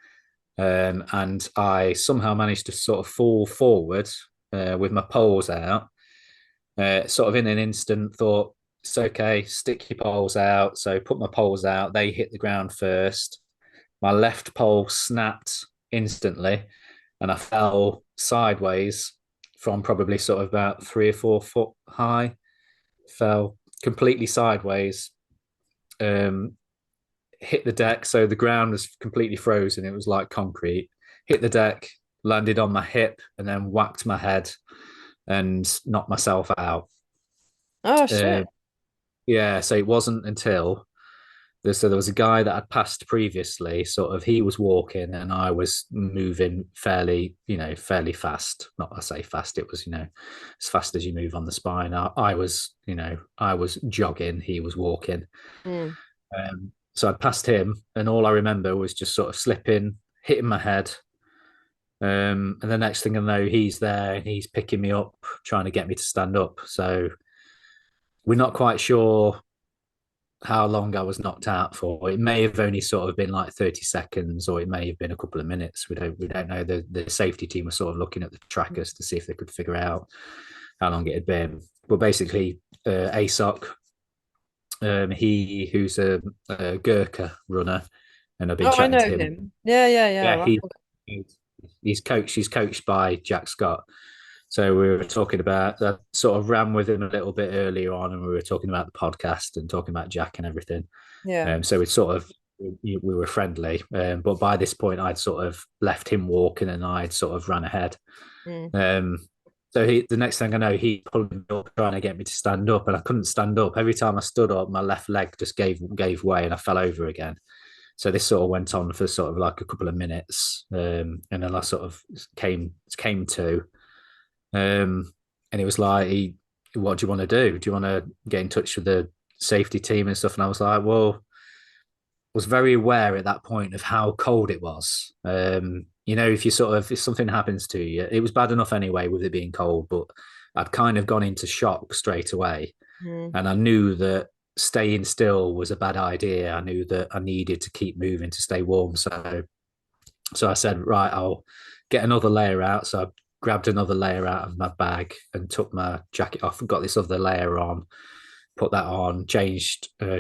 and I somehow managed to sort of fall forward with my poles out. Sort of in an instant, thought it's okay, stick your poles out. So put my poles out, they hit the ground first. My left pole snapped instantly, and I fell sideways from probably sort of about 3 or 4 foot high. Fell completely sideways, um, hit the deck. So the ground was completely frozen. It was like concrete. Hit the deck, landed on my hip, and then whacked my head and knocked myself out. Oh shit. Um, yeah, so it wasn't until there was a guy that I'd passed previously. Sort of, he was walking and I was moving fairly, fairly fast. Not I say fast, it was as fast as you move on the spine. I was, I was jogging. He was walking. Mm. So I passed him, and all I remember was just sort of slipping, hitting my head. And the next thing I know, he's there and he's picking me up, trying to get me to stand up. So we're not quite sure how long I was knocked out for. It may have only sort of been like 30 seconds, or it may have been a couple of minutes. We don't know. The safety team was sort of looking at the trackers to see if they could figure out how long it had been. But basically, ASOC, he who's a Gurkha runner, and I've been Oh, I chatting to know him. him. Yeah, yeah, Yeah, yeah. he's coached by Jack Scott. So we were talking about that, sort of ran with him a little bit earlier on, and we were talking about the podcast and talking about Jack and everything. Yeah. So it's sort of we were friendly, but by this point I'd sort of left him walking and I'd sort of ran ahead. Mm. Um, so the next thing I know, he pulled me up trying to get me to stand up, and I couldn't stand up. Every time I stood up, my left leg just gave way, and I fell over again. So this sort of went on for sort of like a couple of minutes, and then I sort of came to, and it was like, "What do you want to do? Do you want to get in touch with the safety team and stuff?" And I was like, "Well." Was very aware at that point of how cold it was. If you sort of if something happens to you, it was bad enough anyway with it being cold, but I'd kind of gone into shock straight away, Mm. and I knew that staying still was a bad idea. I knew that I needed to keep moving to stay warm. So I said, right, I'll get another layer out. So I grabbed another layer out of my bag and took my jacket off and got this other layer on, put that on, changed. I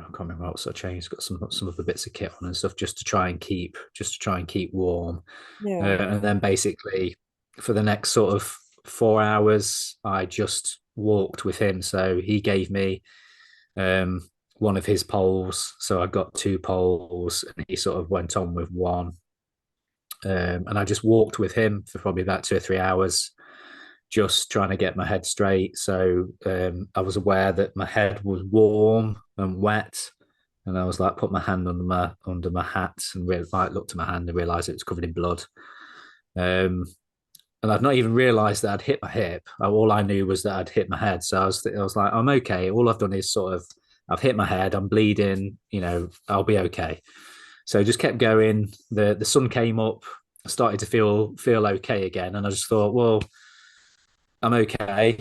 can't remember what I changed. Got some of the bits of kit on and stuff just to try and keep warm. Yeah. And then basically for the next sort of 4 hours, I just walked with him. So he gave me um, one of his poles. So I got two poles, and he sort of went on with one. And I just walked with him for probably about 2 or 3 hours, just trying to get my head straight. So I was aware that my head was warm and wet, and I was like, put my hand under my hat and like looked at my hand and realised it was covered in blood. Um, and I'd not even realised that I'd hit my hip. All I knew was that I'd hit my head. So I was like, I'm okay. All I've done is sort of I've hit my head. I'm bleeding. I'll be okay. So I just kept going. The sun came up. I started to feel okay again, and I just thought, well, I'm okay.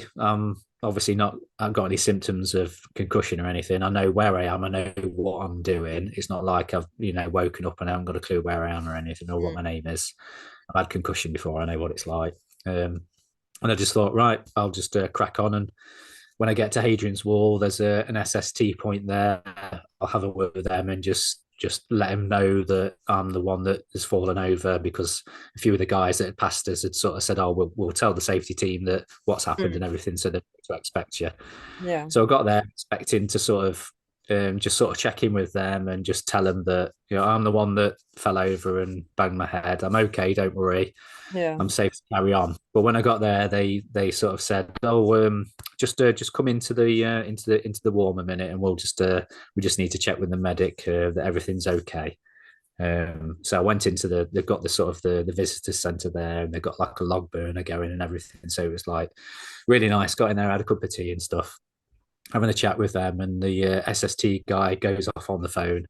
Obviously not. I've got any symptoms of concussion or anything. I know where I am. I know what I'm doing. It's not like I've woken up and I haven't got a clue where I am or anything or what Mm. my name is. I've had concussion before. I know what it's like. And I just thought, right, I'll just crack on. And when I get to Hadrian's Wall, there's an SST point there. I'll have a word with them and just let them know that I'm the one that has fallen over, because a few of the guys that had passed us had sort of said, "Oh, we'll tell the safety team that what's happened Mm. and everything, so they to expect you." Yeah. So I got there expecting to sort of just sort of check in with them and just tell them that I'm the one that fell over and banged my head. I'm okay, don't worry. Yeah. I'm safe to carry on. But when I got there, they sort of said, "Oh, just come into the warm a minute, and we just need to check with the medic that everything's okay." So I went into they've got the sort of the visitor centre there, and they've got like a log burner going and everything. So it was like really nice. Got in there, had a cup of tea and stuff, having a chat with them, and the SST guy goes off on the phone,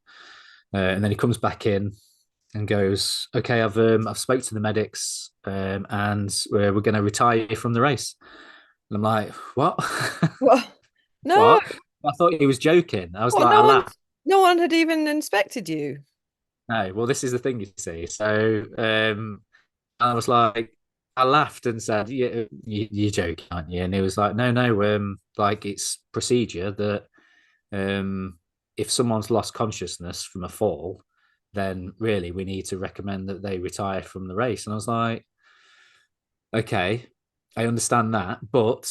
and then he comes back in and goes, "Okay, I've spoke to the medics, and we're going to retire you from the race." And I'm like, "What? Well, no. What?" I thought he was joking. I was Well, like, I laughed. no one had even inspected you. No, well, this is the thing you see. So I was like, I laughed and said, "Yeah, you're joking, aren't you?" And he was like, "No, no, like it's procedure that if someone's lost consciousness from a fall, then really we need to recommend that they retire from the race." And I was like, "Okay, I understand that, but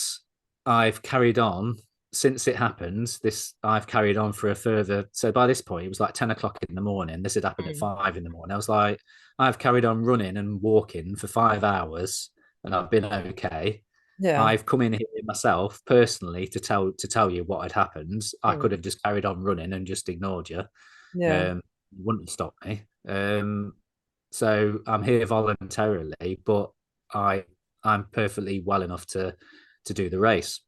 I've carried on since it happened. This I've carried on for a further. So by this point, it was like 10 o'clock in the morning. This had happened at Mm. 5 in the morning. I was like, I've carried on running and walking for 5 hours, and I've been okay. Yeah. I've come in here myself personally to tell you what had happened. I Mm. could have just carried on running and just ignored you. Yeah. You wouldn't have stopped me. So I'm here voluntarily, but I I'm perfectly well enough to do the race."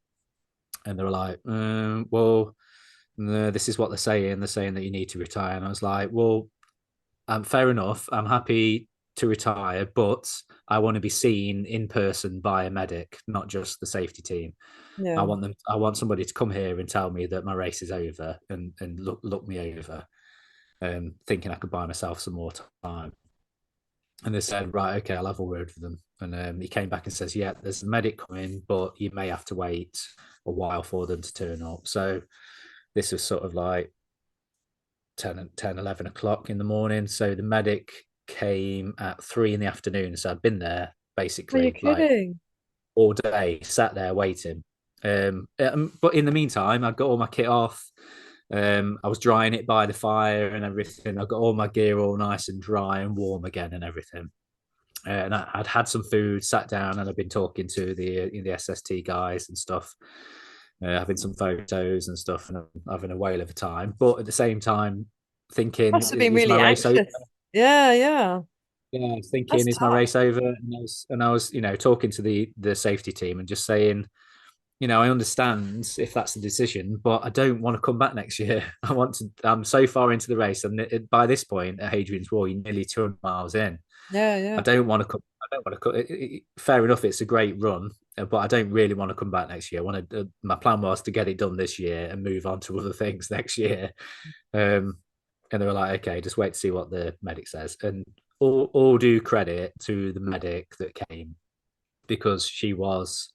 And they were like, "Well, no, this is what they're saying. They're saying that you need to retire." And I was like, "Well, fair enough. I'm happy to retire, but I want to be seen in person by a medic, not just the safety team. Yeah. I want somebody to come here and tell me that my race is over and look me over, thinking I could buy myself some more time." And they said, "Right, okay, I'll have a word with them." And he came back and says, "Yeah, there's a medic coming, but you may have to wait a while for them to turn up." So this was sort of like 11 o'clock in the morning. So the medic came at 3 in the afternoon. So I'd been there Are you basically like kidding? all day, sat there waiting. But in the meantime, I got all my kit off. I was drying it by the fire and everything. I got all my gear all nice and dry and warm again and everything. And I'd had some food, sat down, and I've been talking to the SST guys and stuff, having some photos and stuff, and having a whale of a time. But at the same time, thinking, Must have been "Is my really race over?" anxious. Yeah, yeah. Yeah, I was That's thinking, "Is my tough. race over?" And I was talking to the safety team and just saying, I understand if that's the decision, but I don't want to come back next year. I want to. I'm so far into the race, and by this point at Hadrian's Wall, you're nearly 200 miles in. Yeah, I yeah. don't want to come. I don't want to come. Fair enough, it's a great run, but I don't really want to come back next year. I want to. My plan was to get it done this year and move on to other things next year. Um, and they were like, "Okay, just wait to see what the medic says." And all due credit to the medic that came, because she was,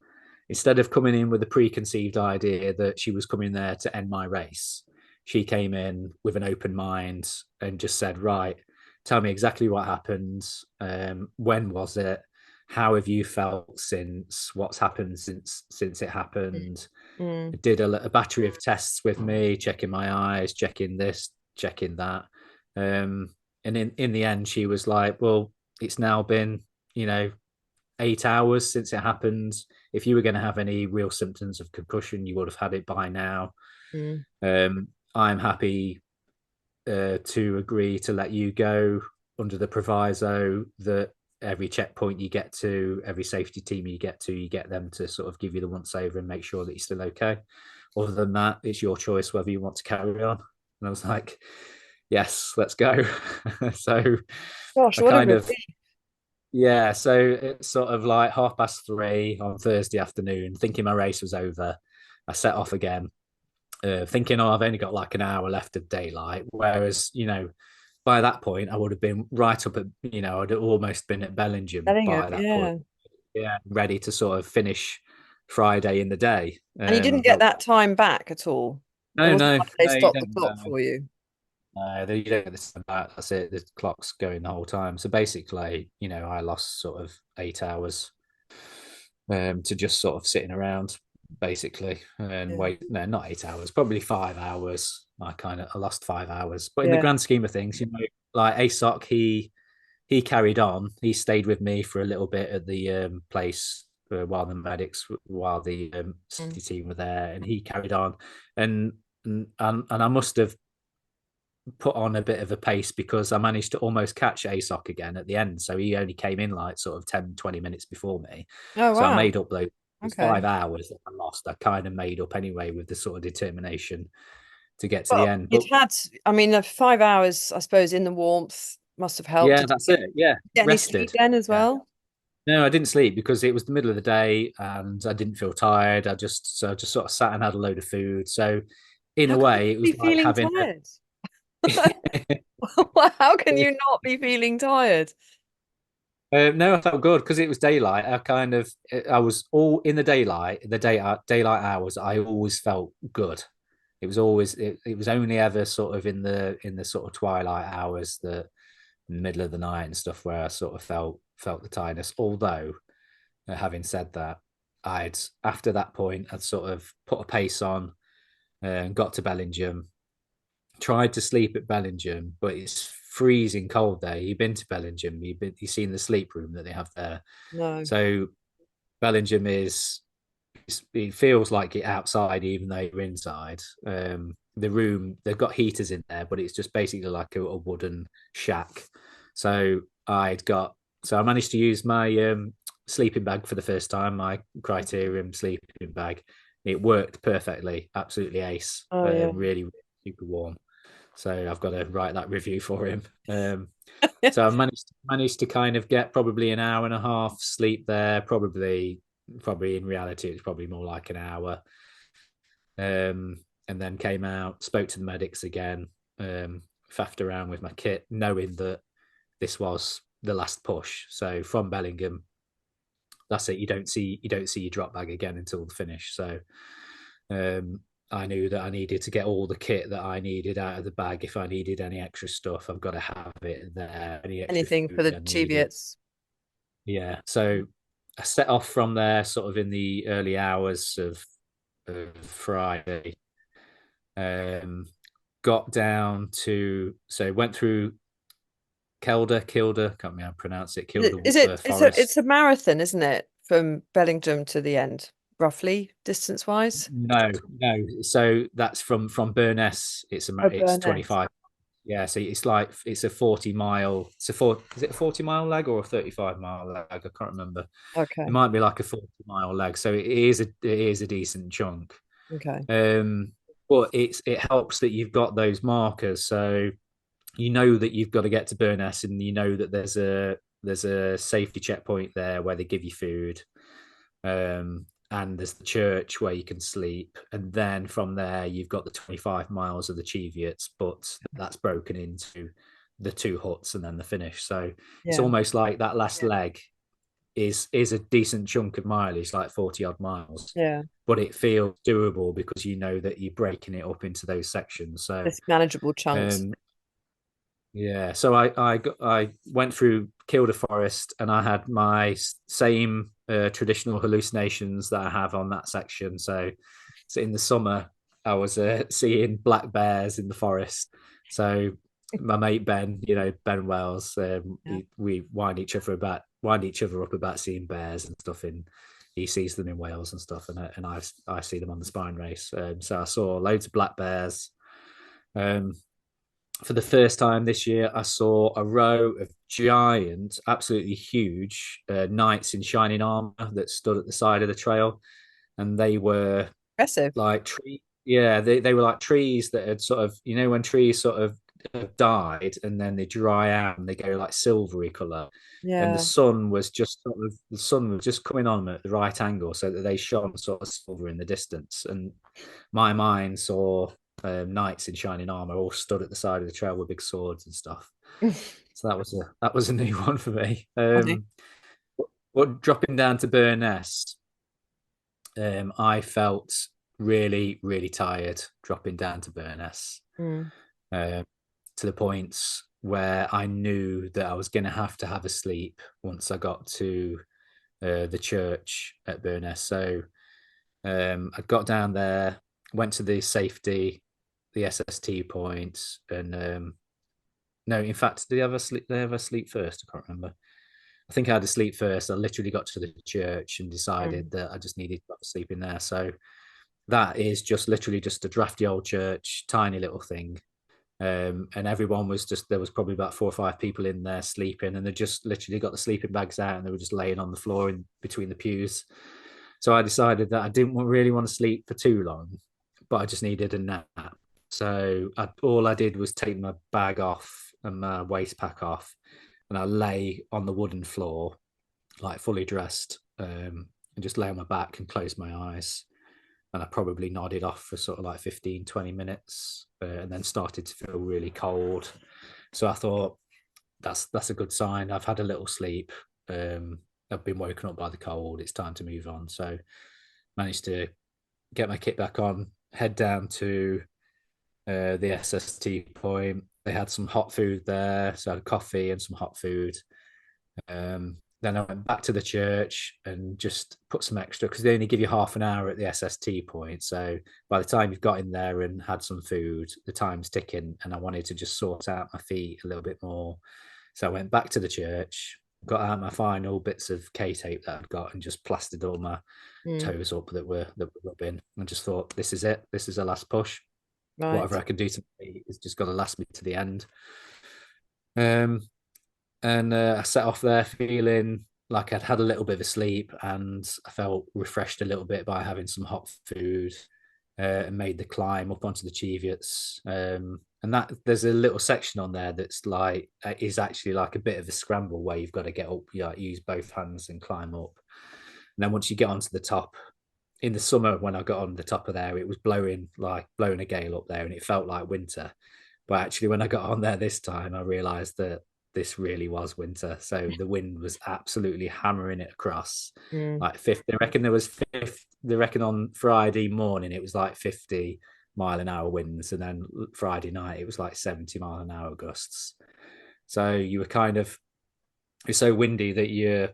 instead of coming in with a preconceived idea that she was coming there to end my race, she came in with an open mind and just said, "Right, tell me exactly what happened. When was it? How have you felt since? What's happened since it happened?" Mm, Did a battery of tests with me, checking my eyes, checking this, checking that. And in the end, she was like, "Well, it's now been, you know, 8 hours since it happened. If you were going to have any real symptoms of concussion, you would have had it by now. mm, I'm happy to agree to let you go under the proviso that every checkpoint you get to, every safety team you get to, you get them to sort of give you the once over and make sure that you're still okay. Other than that, it's your choice whether you want to carry on." And I was like, "Yes, let's go." So gosh, I what a kind of, relief. yeah, so it's sort of like 3:30 on Thursday afternoon, thinking my race was over. I set off again, thinking, "Oh, I've only got like an hour left of daylight." Whereas, by that point, I would have been right up at, I'd have almost been at Bellingham Bellingham, by that point. yeah. Yeah, ready to sort of finish Friday in the day. And you didn't get But that time back at all. It no, wasn't no, like they no, you stopped the don't. clock for you. You don't get this and that. That's it. The clock's going the whole time. So basically, I lost sort of 8 hours to just sort of sitting around basically and Yeah. wait. No, not 8 hours, probably 5 hours. I lost 5 hours, but in the Yeah. grand scheme of things, like ASOC, he carried on. He stayed with me for a little bit at the place while the Mm, city team were there, and he carried on, and and I must have put on a bit of a pace because I managed to almost catch ASOC again at the end. So he only came in like sort of 10, 20 minutes before me. oh, So I wow. made up those Okay. 5 hours that I lost. I kind of made up anyway with the sort of determination to get to the Well, end. you'd But had, I mean, the 5 hours, I suppose, in the warmth must have helped. yeah, Did that's you it. Yeah, get any sleep rested. then as Yeah. well? No, I didn't sleep because it was the middle of the day and I didn't feel tired. I just sort of sat and had a load of food. So in How a can you way, it be was like feeling having tired? a How can you not be feeling tired? No, I felt good because it was daylight. I was all in the daylight, daylight hours. I always felt good. It was only ever sort of in the sort of twilight hours, the middle of the night and stuff, where I sort of felt the tiredness. Although, having said that, I'd after that point, I'd sort of put a pace on and got to Bellingham. Tried to sleep at Bellingham, but it's freezing cold there. You've been to Bellingham, you've seen the sleep room that they have there. No. So Bellingham it feels like it outside, even though you're inside. The room they've got heaters in there, but it's just basically like a wooden shack. So I'd got so I managed to use my sleeping bag for the first time, my Criterium sleeping bag. It worked perfectly, absolutely ace. Oh yeah. Really, really super warm. So I've got to write that review for him. So I managed to kind of get probably an hour and a half sleep there. Probably in reality it's probably more like an hour. And then came out, spoke to the medics again, faffed around with my kit, knowing that this was the last push. So from Bellingham, that's it. You don't see your drop bag again until the finish. So um, I knew that I needed to get all the kit that I needed out of the bag. If I needed any extra stuff, I've got to have it there. Any extra Anything for food the I needed. Cheviots. Yeah. So I set off from there sort of in the early hours of Friday. Um, got down to so went through Kilda, can't remember how to pronounce it, Kilda Is it? It's Forest. a marathon, isn't it? From Bellingham to the end, roughly distance wise. No, no. So that's from Burness. Oh, It's Burnett. 25. Yeah, so it's like it's a 40 mile. It's a four. Is it a 40 mile leg or a 35 mile leg? I can't remember. It Okay. might be like a 40 mile leg. So it is a decent chunk. Okay. Um, but it helps that you've got those markers. So you know that you've got to get to Burness, and you know that there's a safety checkpoint there where they give you food, and there's the church where you can sleep, and then from there you've got the 25 miles of the Cheviots, but that's broken into the two huts and then the finish. So it's Yeah. almost like that last leg is a decent chunk of mileage, like 40 odd miles, Yeah. but it feels doable because you know that you're breaking it up into those sections. So It's manageable chunks. um, yeah, so I went through Kilda Forest, and I had my same traditional hallucinations that I have on that section. So in the summer, I was seeing black bears in the forest. So my mate Ben, Ben Wells, Yeah. we wind each other up about seeing bears and stuff. In he sees them in Wales and stuff, and I see them on the spine race. So I saw loads of black bears. Um, for the first time this year, I saw a row of giant, absolutely huge knights in shining armor that stood at the side of the trail, and they were Impressive. like tree. Yeah, they were like trees that had sort of, when trees sort of have died and then they dry out and they go like silvery color, and Yeah. the sun was just coming on at the right angle so that they shone sort of silver in the distance, and my mind saw knights in shining armor all stood at the side of the trail with big swords and stuff. So that was a new one for me. Funny. But dropping down to Burness, I felt really, really tired dropping down to Burness, Mm. uh, to the points where I knew that I was going to have a sleep once I got to the church at Burness. So I got down there, went to the SST point, and no, in fact, did they ever sleep? They ever sleep first? I can't remember. I think I had to sleep first. I literally got to the church and decided Mm. that I just needed to sleep in there. So that is just literally just a drafty old church, tiny little thing. And everyone was just there was probably about 4 or 5 people in there sleeping, and they just literally got the sleeping bags out and they were just laying on the floor in between the pews. So I decided that I didn't really want to sleep for too long, but I just needed a nap. So all I did was take my bag off and my waist pack off, and I lay on the wooden floor, like fully dressed, and just lay on my back and close my eyes. And I probably nodded off for sort of like 15, 20 minutes, and then started to feel really cold. So I thought that's a good sign. I've had a little sleep. I've been woken up by the cold. It's time to move on. So managed to get my kit back on, head down to the SST point. They had some hot food there, so I had coffee and some hot food. Then I went back to the church and just put some extra because they only give you half an hour at the SST point. So by the time you've got in there and had some food, the time's ticking, and I wanted to just sort out my feet a little bit more. So I went back to the church, got out my final bits of K tape that I'd got, and just plastered all my Mm. toes up that were rubbing, and just thought, this is it. This is a last push. Whatever Right. I can do to me is just got to last me to the end. Um, and I set off there feeling like I'd had a little bit of a sleep, and I felt refreshed a little bit by having some hot food, and made the climb up onto the Cheviots. And that there's a little section on there that's like is actually like a bit of a scramble where you've got to get up, use both hands and climb up. And then once you get onto the top, in the summer when I got on the top of there, it was blowing a gale up there, and it felt like winter. But actually, when I got on there this time, I realised that this really was winter. So the wind was absolutely hammering it across. Mm. Like 50, they reckon there was 50, they reckon on Friday morning it was like 50-mile-an-hour winds, and then Friday night it was like 70-mile-an-hour gusts. So you were kind of it's so windy that you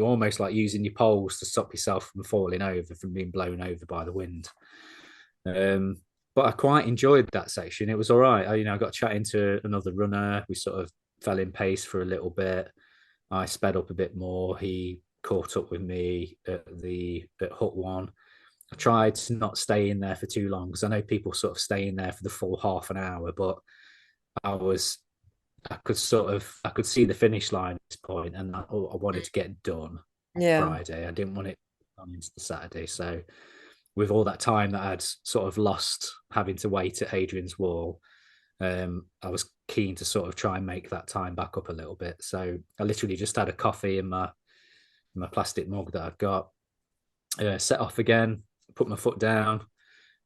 almost like using your poles to stop yourself from falling over, from being blown over by the wind. Um, but I quite enjoyed that section. It was all right. I got chatting to another runner. We sort of fell in pace for a little bit. I sped up a bit more. He caught up with me at Hut One. I tried to not stay in there for too long because I know people sort of stay in there for the full half an hour, but I was I could see the finish line at this point, and I wanted to get done on Yeah. Friday. I didn't want it on into the Saturday. So with all that time that I'd sort of lost having to wait at Hadrian's Wall, I was keen to sort of try and make that time back up a little bit. So I literally just had a coffee in my plastic mug that I'd got, set off again, put my foot down,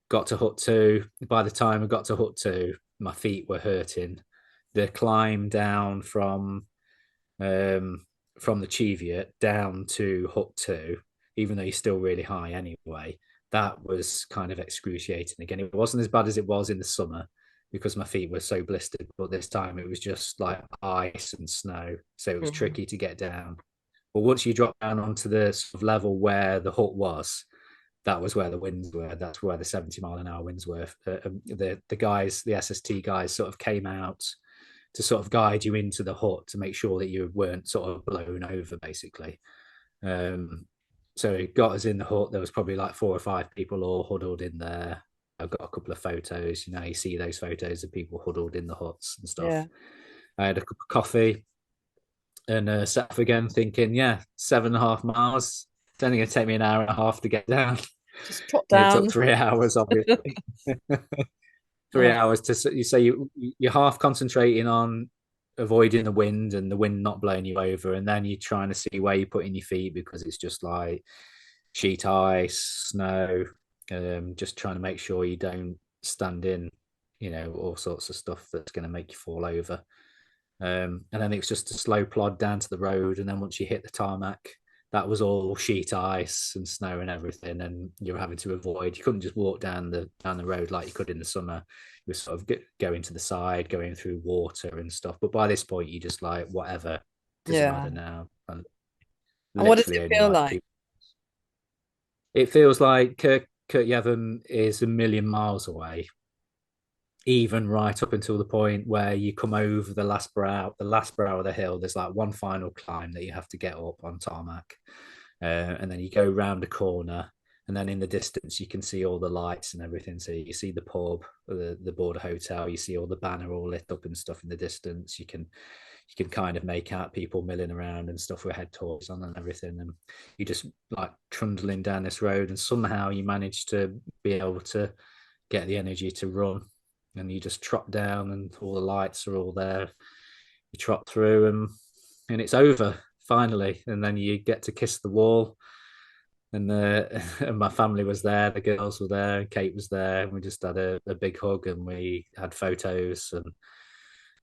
got to Hut Two. By the time I got to Hut Two, my feet were hurting. The climb down um, from the Cheviot down to Hut Two, even though you're still really high anyway, that was kind of excruciating. Again, it wasn't as bad as it was in the summer because my feet were so blistered, but this time it was just like ice and snow, so it was Mhm. tricky to get down. But once you drop down onto the sort of level where the hut was, that was where the winds were. That's where the 70-mile-an-hour winds were. The guys, the SST guys, sort of came out to sort of guide you into the hut to make sure that you weren't sort of blown over, basically. Um, so it got us in the hut. There was probably like 4 or 5 people all huddled in there. I've got a couple of photos. You see those photos of people huddled in the huts and stuff. Yeah. I had a cup of coffee and set off again, thinking, yeah, 7.5 miles. It's only going to take me an hour and a half to get down. Just trot And it took down. 3 hours, obviously. three Oh, hours to you say you're half concentrating on avoiding the wind and the wind not blowing you over, and then you're trying to see where you're putting your feet because it's just like sheet ice, snow. Just trying to make sure you don't stand in, all sorts of stuff that's going to make you fall over. And then it was just a slow plod down to the road. And then once you hit the tarmac, that was all sheet ice and snow and everything. And you're having to avoid, you couldn't just walk down the road like you could in the summer. You were sort of going to the side, going through water and stuff. But by this point, you just like, whatever, doesn't yeah. matter now. And And what does literally it only feel like like? it feels like Kirk is a million miles away, even right up until the point where you come over the last brow of the hill. There's like one final climb that you have to get up on tarmac, and then you go round a corner, and then in the distance you can see all the lights and everything. So you see the pub, the border hotel. You see all the banner all lit up and stuff in the distance. You can kind of make out people milling around and stuff with head torches on and everything. And you just like trundling down this road, and somehow you manage to be able to get the energy to run. And you just trot down, and all the lights are all there. You trot through, and it's over finally. And then you get to kiss the wall. And, and my family was there, the girls were there, Kate was there, and we just had a big hug, and we had photos and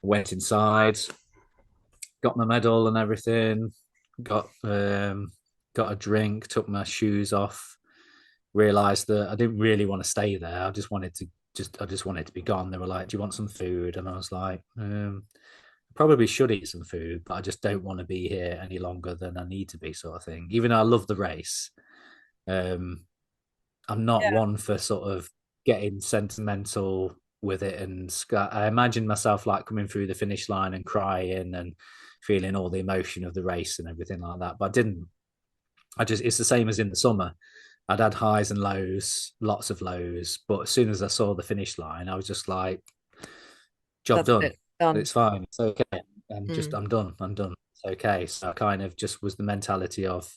went inside, got my medal and everything, got a drink, took my shoes off, realized that I didn't really want to stay there. I just wanted to be gone. They were like, "Do you want some food?" And I was like, probably should eat some food, but I just don't want to be here any longer than I need to be, sort of thing. Even though I love the race, um, I'm not Yeah, one for sort of getting sentimental with it. And I imagine myself like coming through the finish line and crying and feeling all the emotion of the race and everything like that. But I didn't. It's the same as in the summer. I'd had highs and lows, lots of lows. But as soon as I saw the finish line, I was just like, job that's done. it. Done. It's fine. It's okay. Mm. I'm done. I'm done. It's okay. So I kind of just was the mentality of,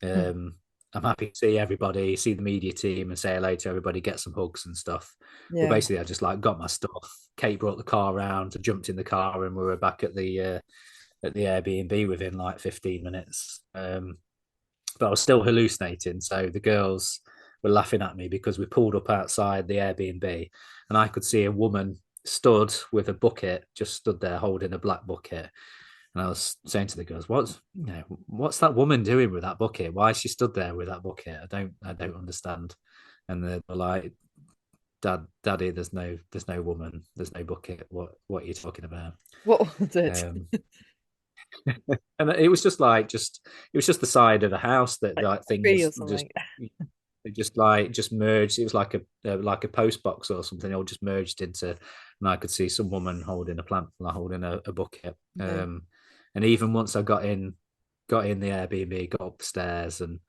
Mm. um, I'm happy to see everybody, see the media team, and say hello to everybody, get some hugs and stuff. But Yeah. basically, I just like got my stuff. Kate brought the car around, I jumped in the car, and we were back at the Airbnb within like 15 minutes. But I was still hallucinating, so the girls were laughing at me because we pulled up outside the Airbnb, and I could see a woman stood with a bucket, just stood there holding a black bucket. And I was saying to the girls, what's that woman doing with that bucket? Why is she stood there with that bucket? I don't understand. And they were like, Daddy, there's no woman, there's no bucket. What are you talking about? What was it? Um, and it was just like it was just the side of the house that Like like tree things or just something? it just merged. It was like a post box or something. It all just merged into, and I could see some woman holding a plant, like holding a bucket. Yeah. And even once I got in the Airbnb, got up the stairs, and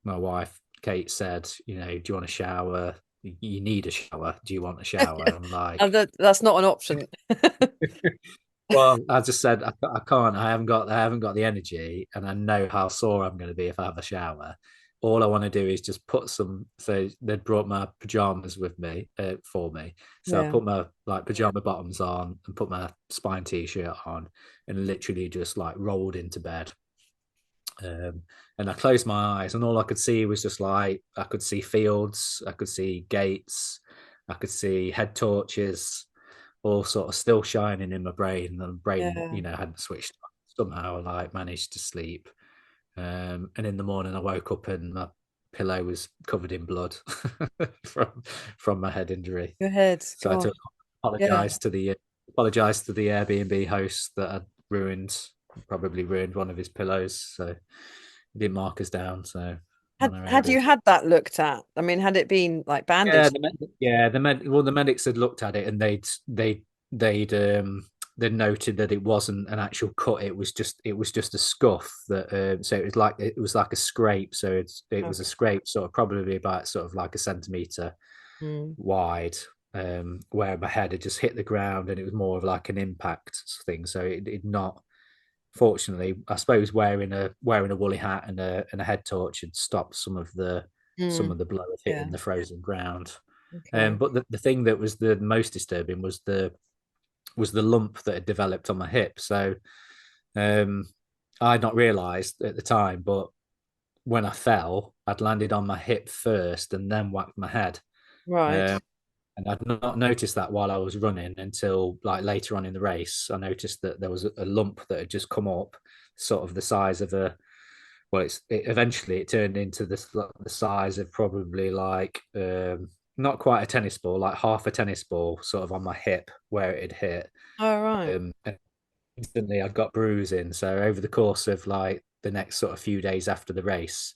my wife Kate said, do you want a shower? You need a shower. Do you want a shower? I'm like, And that's not an option. well, I just said I can't. I haven't got the energy, and I know how sore I'm going to be if I have a shower. All I want to do is just put some. So they'd brought my pajamas with me for me. So I Yeah. put my like pajama bottoms on and put my spine t-shirt on, and literally just like rolled into bed. Um, and I closed my eyes, and all I could see was just like I could see fields, I could see gates, I could see head torches, all sort of still shining in my brain. The brain, Yeah. hadn't switched on. Somehow, I like managed to sleep. And in the morning, I woke up and my pillow was covered in blood from from my head injury. Your head. So I had Gosh. to Yeah. apologize to the Airbnb host that I'd probably ruined one of his pillows. So he didn't mark us down. So on our Had you Airbnb. had that looked at? I mean, had it been like Yeah, bandaged? the medics had looked at it and they'd noted that it wasn't an actual cut. It was just a scuff that so it was like a scrape. So it was a Okay. scrape, sort of probably about sort of like a centimeter Mm. wide, where my head had just hit the ground, and it was more of like an impact thing. So it not. Fortunately, I suppose wearing a woolly hat and a head torch had stopped some Mm. of the blood Yeah. hitting the frozen ground. Okay. But the thing that was the most disturbing was the lump that had developed on my hip. So um, I'd not realised at the time, but when I fell, I'd landed on my hip first and then whacked my head. Right. Um, and I'd not noticed that while I was running until like later on in the race. I noticed that there was a lump that had just come up, sort of the size of a. Well, eventually it turned into the size of probably like not quite a tennis ball, like half a tennis ball, sort of on my hip where it had hit. All right. And instantly I'd got bruising. So over the course of like the next sort of few days after the race,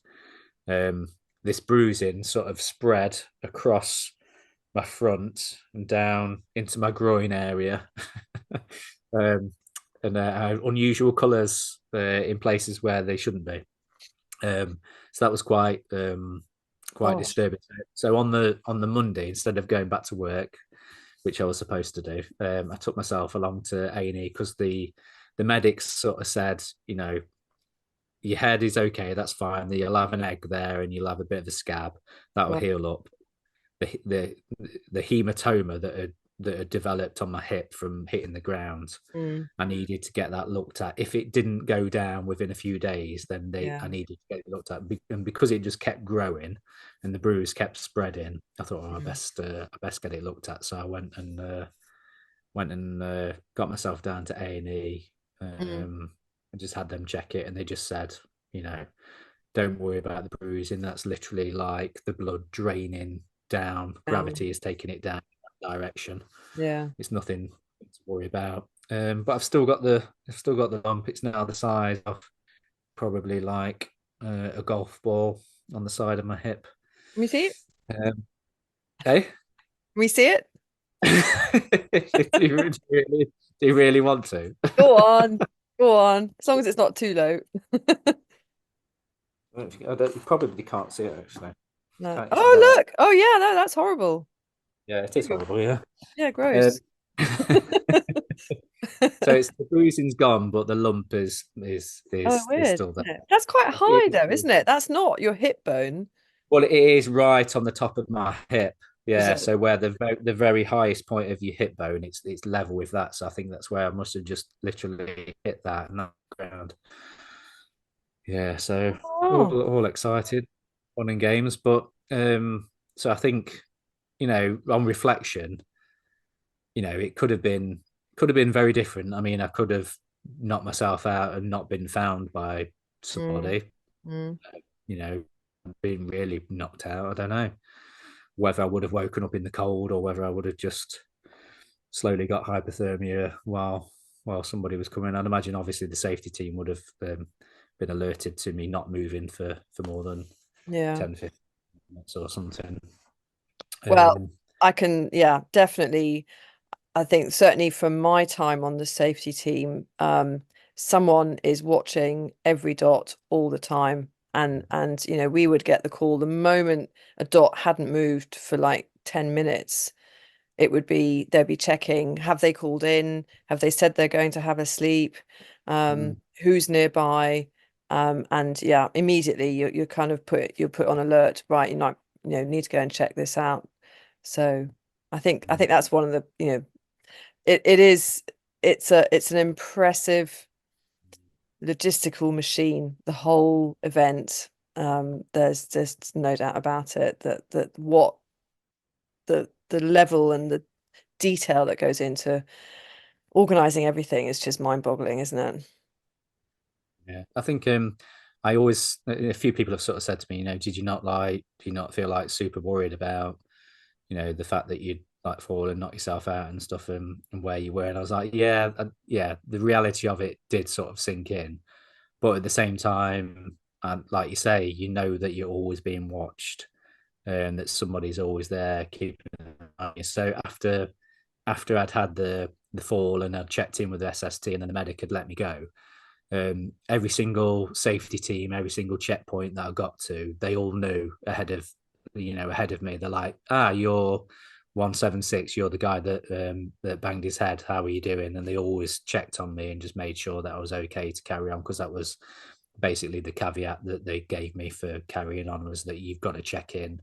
um, this bruising sort of spread across my front and down into my groin area, um, and unusual colours in places where they shouldn't be. So that was quite Gosh. disturbing. So on the Monday, instead of going back to work, which I was supposed to do, I took myself along to A&E because the medics sort of said, your head is okay, that's fine. You'll have an egg there, and you'll have a bit of a scab that will Right. heal up. The the hematoma that had developed on my hip from hitting the ground. Mm. I needed to get that looked at. If it didn't go down within a few days, then Yeah. I needed to get it looked at. And because it just kept growing and the bruise kept spreading, I thought, oh, Mm. I best get it looked at. So I went and got myself down to A&E. Mm. I just had them check it, and they just said, you know, don't worry about the bruising. That's literally like the blood draining down. Gravity is taking it down that direction. Yeah. It's nothing to worry about. But I've still got the lump. It's now the size of probably like a golf ball on the side of my hip. Can we see it? Hey, Can we see it? do you really want to? Go on. Go on. As long as it's not too low. You probably can't see it actually. No. Can't you see Oh, that? look. Oh, yeah. No, that's horrible. Yeah, it is horrible. Yeah. Yeah, Um, gross. so it's the bruising's gone, but the lump Oh, is weird, still there. isn't it? That's quite It high, is though, isn't it? That's not your hip bone, Well, it is right on the top of my hip. is Yeah, it? so where the very highest point of your hip bone, it's level with that. So I think that's where I must have just literally hit that and that ground. Yeah, so Oh. all excited, fun and games, but so I think on reflection, it could have been very different. I mean, I could have knocked myself out and not been found by Mm, somebody. mm. You know, been really knocked out. I don't know whether I would have woken up in the cold or whether I would have just slowly got hypothermia while somebody was coming. I'd imagine obviously the safety team would have been alerted to me not moving for more than Yeah. 10, 15 minutes or something. Well, Um, I can, yeah, definitely. I think certainly from my time on the safety team, someone is watching every dot all the time. And we would get the call the moment a dot hadn't moved for like 10 minutes. It would be they'd be checking, have they called in? Have they said they're going to have a sleep? Who's nearby? And yeah, immediately you're kind of you're put on alert, right? You're not, need to go and check this out. So I think that's one of the, it is it's an impressive logistical machine, the whole event. There's no doubt about it that what the level and the detail that goes into organizing everything is just mind-boggling, isn't it? yeah, I think I always a few people have sort of said to me, do you not feel like super worried about the fact that you'd like fall and knock yourself out and stuff and where you were. And I was like, yeah, yeah, the reality of it did sort of sink in. But at the same time, and like you say, that you're always being watched and that somebody's always there keeping an eye on you. So after I'd had the fall and I'd checked in with the SST and then the medic had let me go, every single safety team, every single checkpoint that I got to, they all knew ahead of me. They're like, you're 176. You're the guy that banged his head. How are you doing? And they always checked on me and just made sure that I was okay to carry on because that was basically the caveat that they gave me for carrying on was that you've got to check in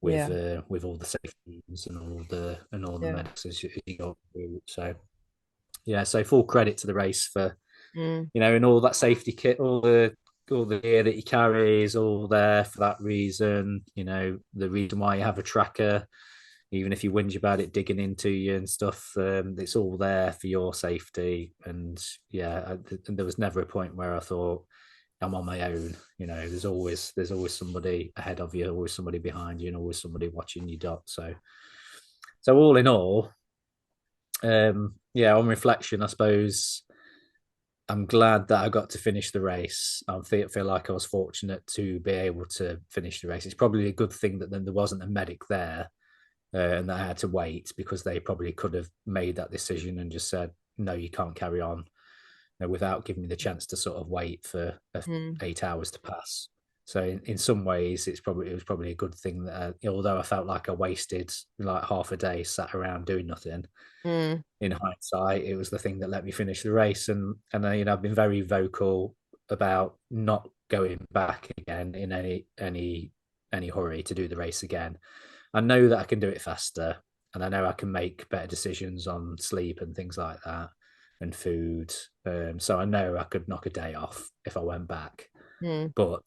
Yeah, with all the safeties and all the yeah. medics as you go through. So yeah, so full credit to the race for Mm, and all that safety kit, all the gear that you carry is all there for that reason. The reason why you have a tracker, even if you whinge about it digging into you and stuff, it's all there for your safety. And yeah, there was never a point where I thought I'm on my own. There's always somebody ahead of you, always somebody behind you, and always somebody watching you dot. So all in all, yeah, on reflection, I suppose I'm glad that I got to finish the race. I feel like I was fortunate to be able to finish the race. It's probably a good thing that then there wasn't a medic there and that I had to wait because they probably could have made that decision and just said, no, you can't carry on without giving me the chance to sort of wait for mm, 8 hours to pass. So in some ways, it was probably a good thing that although I felt like I wasted like half a day sat around doing nothing, mm, in hindsight, it was the thing that let me finish the race. And I've been very vocal about not going back again in any hurry to do the race again. I know that I can do it faster, and I know I can make better decisions on sleep and things like that, and food. So I know I could knock a day off if I went back, mm, but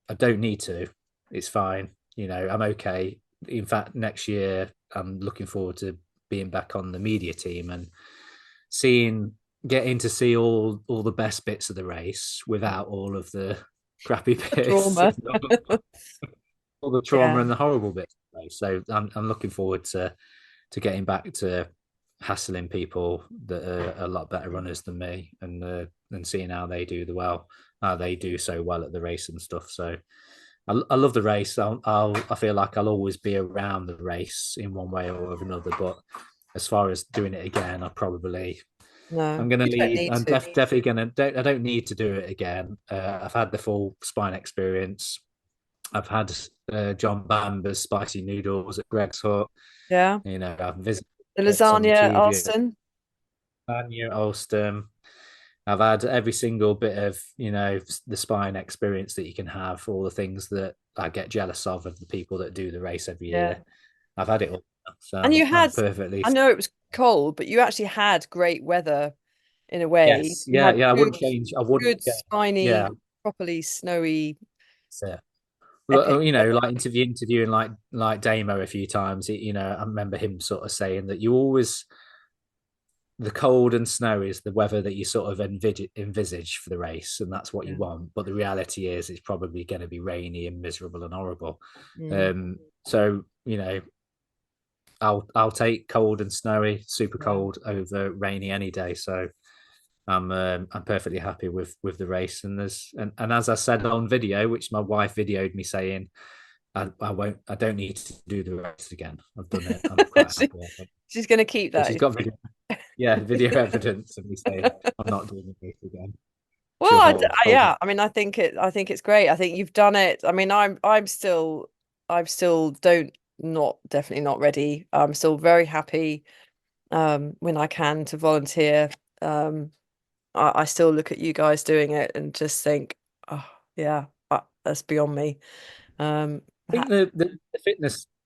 I don't need to. It's fine. I'm okay. In fact, next year I'm looking forward to being back on the media team and seeing. getting to see all the best bits of the race without all of the crappy bits, Trauma. all the trauma Yeah, and the horrible bits of the race. So I'm looking forward to getting back to hassling people that are a lot better runners than me, and seeing how they do how they do so well at the race and stuff. So I love the race. I feel like I'll always be around the race in one way or another. But as far as doing it again, no, I'm gonna you don't leave. need I'm to. definitely gonna. I don't need to do it again. I've had the full spine experience. I've had John Bamber's spicy noodles at Greg's Hut. Yeah, You know, I've visited the bits on the lasagna, tube. Austin. New Ulster. I've had every single bit of, the spine experience that you can have, all the things that I get jealous of the people that do the race every Yeah, year. I've had it all. So and you I'm had. perfectly. I know it was cold, but you actually had great weather in a way. Yes. You Yeah. had Yeah. I good, wouldn't change. I wouldn't. good, spiny, Yeah. properly snowy, So, epic weather. like interviewing like Damo a few times. I remember him sort of saying that you always the cold and snow is the weather that you sort of envisage for the race, and that's what you Yeah. want. But the reality is, it's probably going to be rainy and miserable and horrible. Mm, So I'll take cold and snowy, super yeah. cold over rainy any day. So I'm perfectly happy with the race. And as I said on video, which my wife videoed me saying, I don't need to do the race again. I've done it. I'm quite She- happy. she's going to keep So that. she's got video, yeah, video evidence of me saying I'm not doing the race again. Well, She'll hold me. yeah. I mean, I think it's great. I think you've done it. I mean, I'm still don't not definitely not ready. I'm still very happy when I can to volunteer. Um, I still look at you guys doing it and just think, oh yeah, that's beyond me. Um, I think the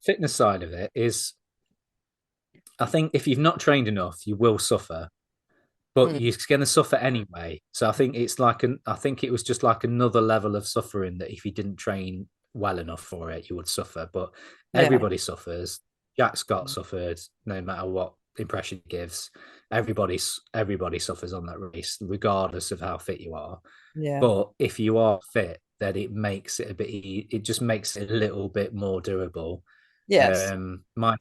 fitness side of it is, I think if you've not trained enough, you will suffer, but mm, you're going to suffer anyway. So I think I think it was just like another level of suffering that if you didn't train well enough for it, you would suffer. But yeah, everybody suffers. Jack Scott suffered no matter what impression he gives. Everybody suffers on that race, regardless of how fit you are. yeah, But if you are fit, then it just makes it a little bit more durable. yes. My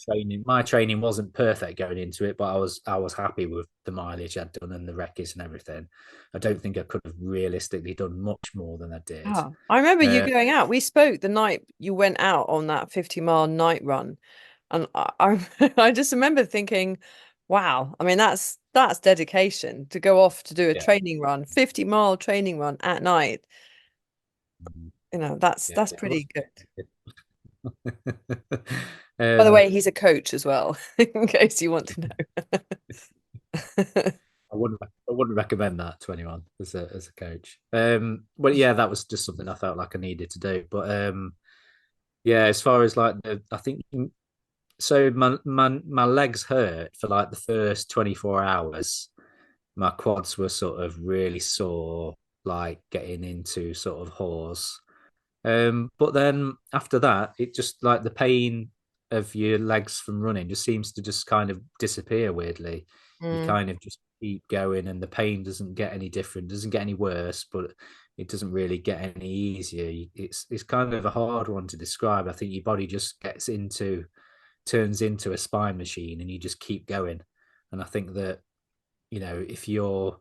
training wasn't perfect going into it, but I was happy with the mileage I'd done and the recce and everything. I don't think I could have realistically done much more than I did. Ah, I remember you Uh, going out. We spoke the night you went out on that 50-mile night run. And I just remember thinking, wow, I mean that's dedication to go off to do a yeah, training run, 50-mile training run at night. You know, yeah, that's it pretty was. good. By the um, way, he's a coach as well, in case you want to know. I wouldn't recommend that to anyone as a coach. But yeah, that was just something I felt like I needed to do. But yeah, as far as like I think so, my legs hurt for like the first 24 hours. My quads were sort of really sore, like getting into sort of hawes. But then after that, it just like the pain of your legs from running just seems to just kind of disappear weirdly. You Mm, kind of just keep going, and the pain doesn't get any different, doesn't get any worse, but it doesn't really get any easier. It's kind of a hard one to describe. I think your body just turns into a spine machine, and you just keep going. And I think that if you're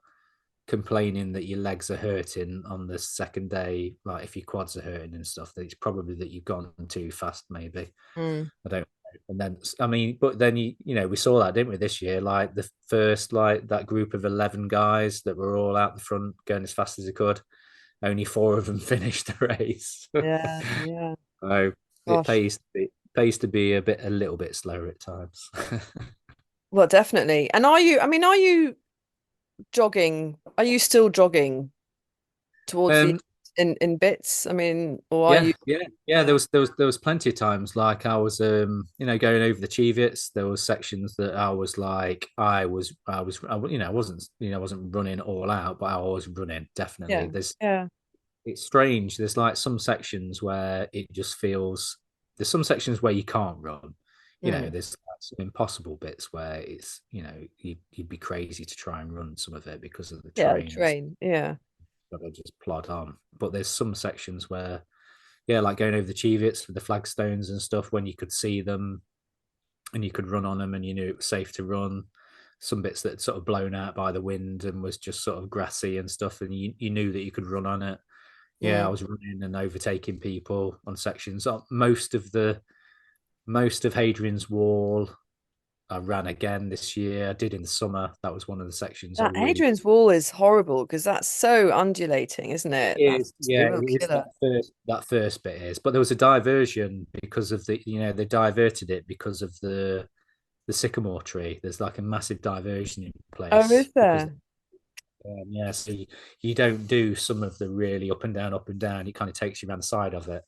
complaining that your legs are hurting on the second day, like if your quads are hurting and stuff, that it's probably that you've gone too fast, maybe. mm, I don't know. And then, I mean, but then we saw that, didn't we, this year? Like the first, like that group of 11 guys that were all out the front going as fast as they could. Only four of them finished the race. yeah, yeah. So it Gosh. pays to be a little bit slower at times. Well, definitely. And I mean, are you jogging? Are you still jogging towards the um, in bits? I mean, or are Yeah, you? yeah, yeah. Yeah, There was plenty of times like I was going over the Cheviots. There was sections that I was like I wasn't running all out, but I was running definitely. yeah, yeah. It's strange. There's like some sections where it just feels there's some sections where you can't run. Mm, There's some impossible bits where it's, you'd be crazy to try and run some of it because of the Yeah, terrain and train. Yeah. gotta just plod on. But there's some sections where, yeah, like going over the Cheviots with the flagstones and stuff, when you could see them and you could run on them and you knew it was safe to run. Some bits that had sort of blown out by the wind and was just sort of grassy and stuff, and you knew that you could run on it. Yeah, I Mm. was running and overtaking people on sections. Most of Hadrian's Wall, I ran again this year. I did in the summer. That was one of the sections I That really. Hadrian's Wall is horrible because that's so undulating, isn't it? It That's is, a yeah, real it is killer. that first bit is, but there was a diversion because of they diverted it because of the sycamore tree. There's like a massive diversion in Oh, place is because there? yeah, so you don't do some of the really up and down, up and down. It kind of takes you around the side of it,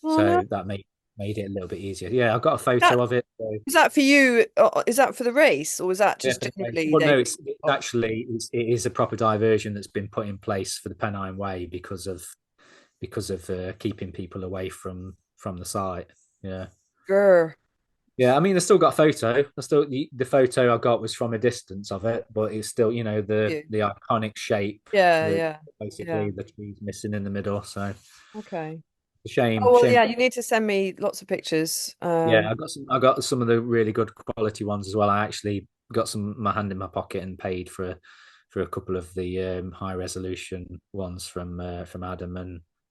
Oh no. so that made it a little bit easier. Yeah, I've got a That photo of it. So, is that for you? Is that for the race, or was that yeah, just for the race. generally Well, they? no, it's actually it is a proper diversion that's been put in place for the Pennine Way because of keeping people away from the site. Yeah. Grr. Yeah, I mean, I still got a photo. I still the photo I got was from a distance of it, but it's still, You. the iconic shape Yeah, with yeah, yeah. basically the trees missing in the middle. So Okay. shame, Oh well, shame. yeah. You need to send me lots of pictures. Yeah, I got some of the really good quality ones as well. I actually got my hand in my pocket and paid for a couple of the high resolution ones from Adam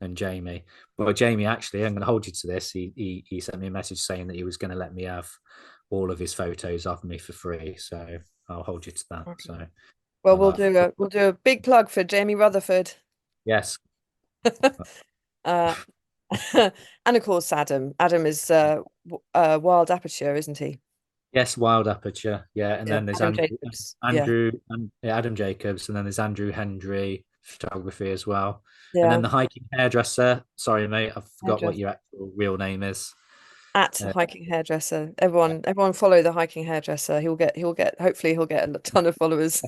and Jamie. Well, Jamie, actually, I'm going to hold you to this. He sent me a message saying that he was going to let me have all of his photos of me for free. So I'll hold you to that. Okay. So Well, I'll have, we'll do a big plug for Jamie Rutherford. yes, Uh, and of course, Adam. Adam is Wild Aperture, isn't he? yes, Wild Aperture, yeah, and Yeah, then there's Adam Jacobs. Yeah, Adam Jacobs, and then there's Andrew Hendry photography as well, and then yeah. the hiking hairdresser. Sorry, mate, I forgot what Hairdresser. your actual real name is. At Uh, hiking hairdresser. Everyone follow the hiking hairdresser. Hopefully he'll get a ton of followers.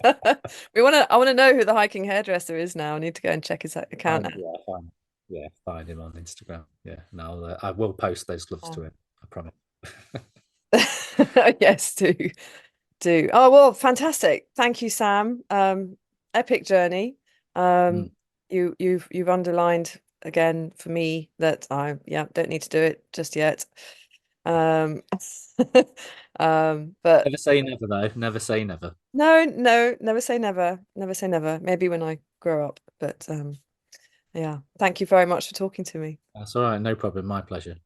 I want to know who the hiking hairdresser is now. I need to go and check his account find, yeah, find, yeah, find him on Instagram. Yeah, and I will post those gloves out. to him. I promise. Yes, do. Oh well, fantastic. Thank you, Sam. Epic journey. Mm. Um, you've underlined again for me that I don't need to do it just yet. Um, but Never say never, though. Never say never. no, no, never say never. Never say never. Maybe when I grow up. But yeah, thank you very much for talking to me. That's all right. No problem. My pleasure.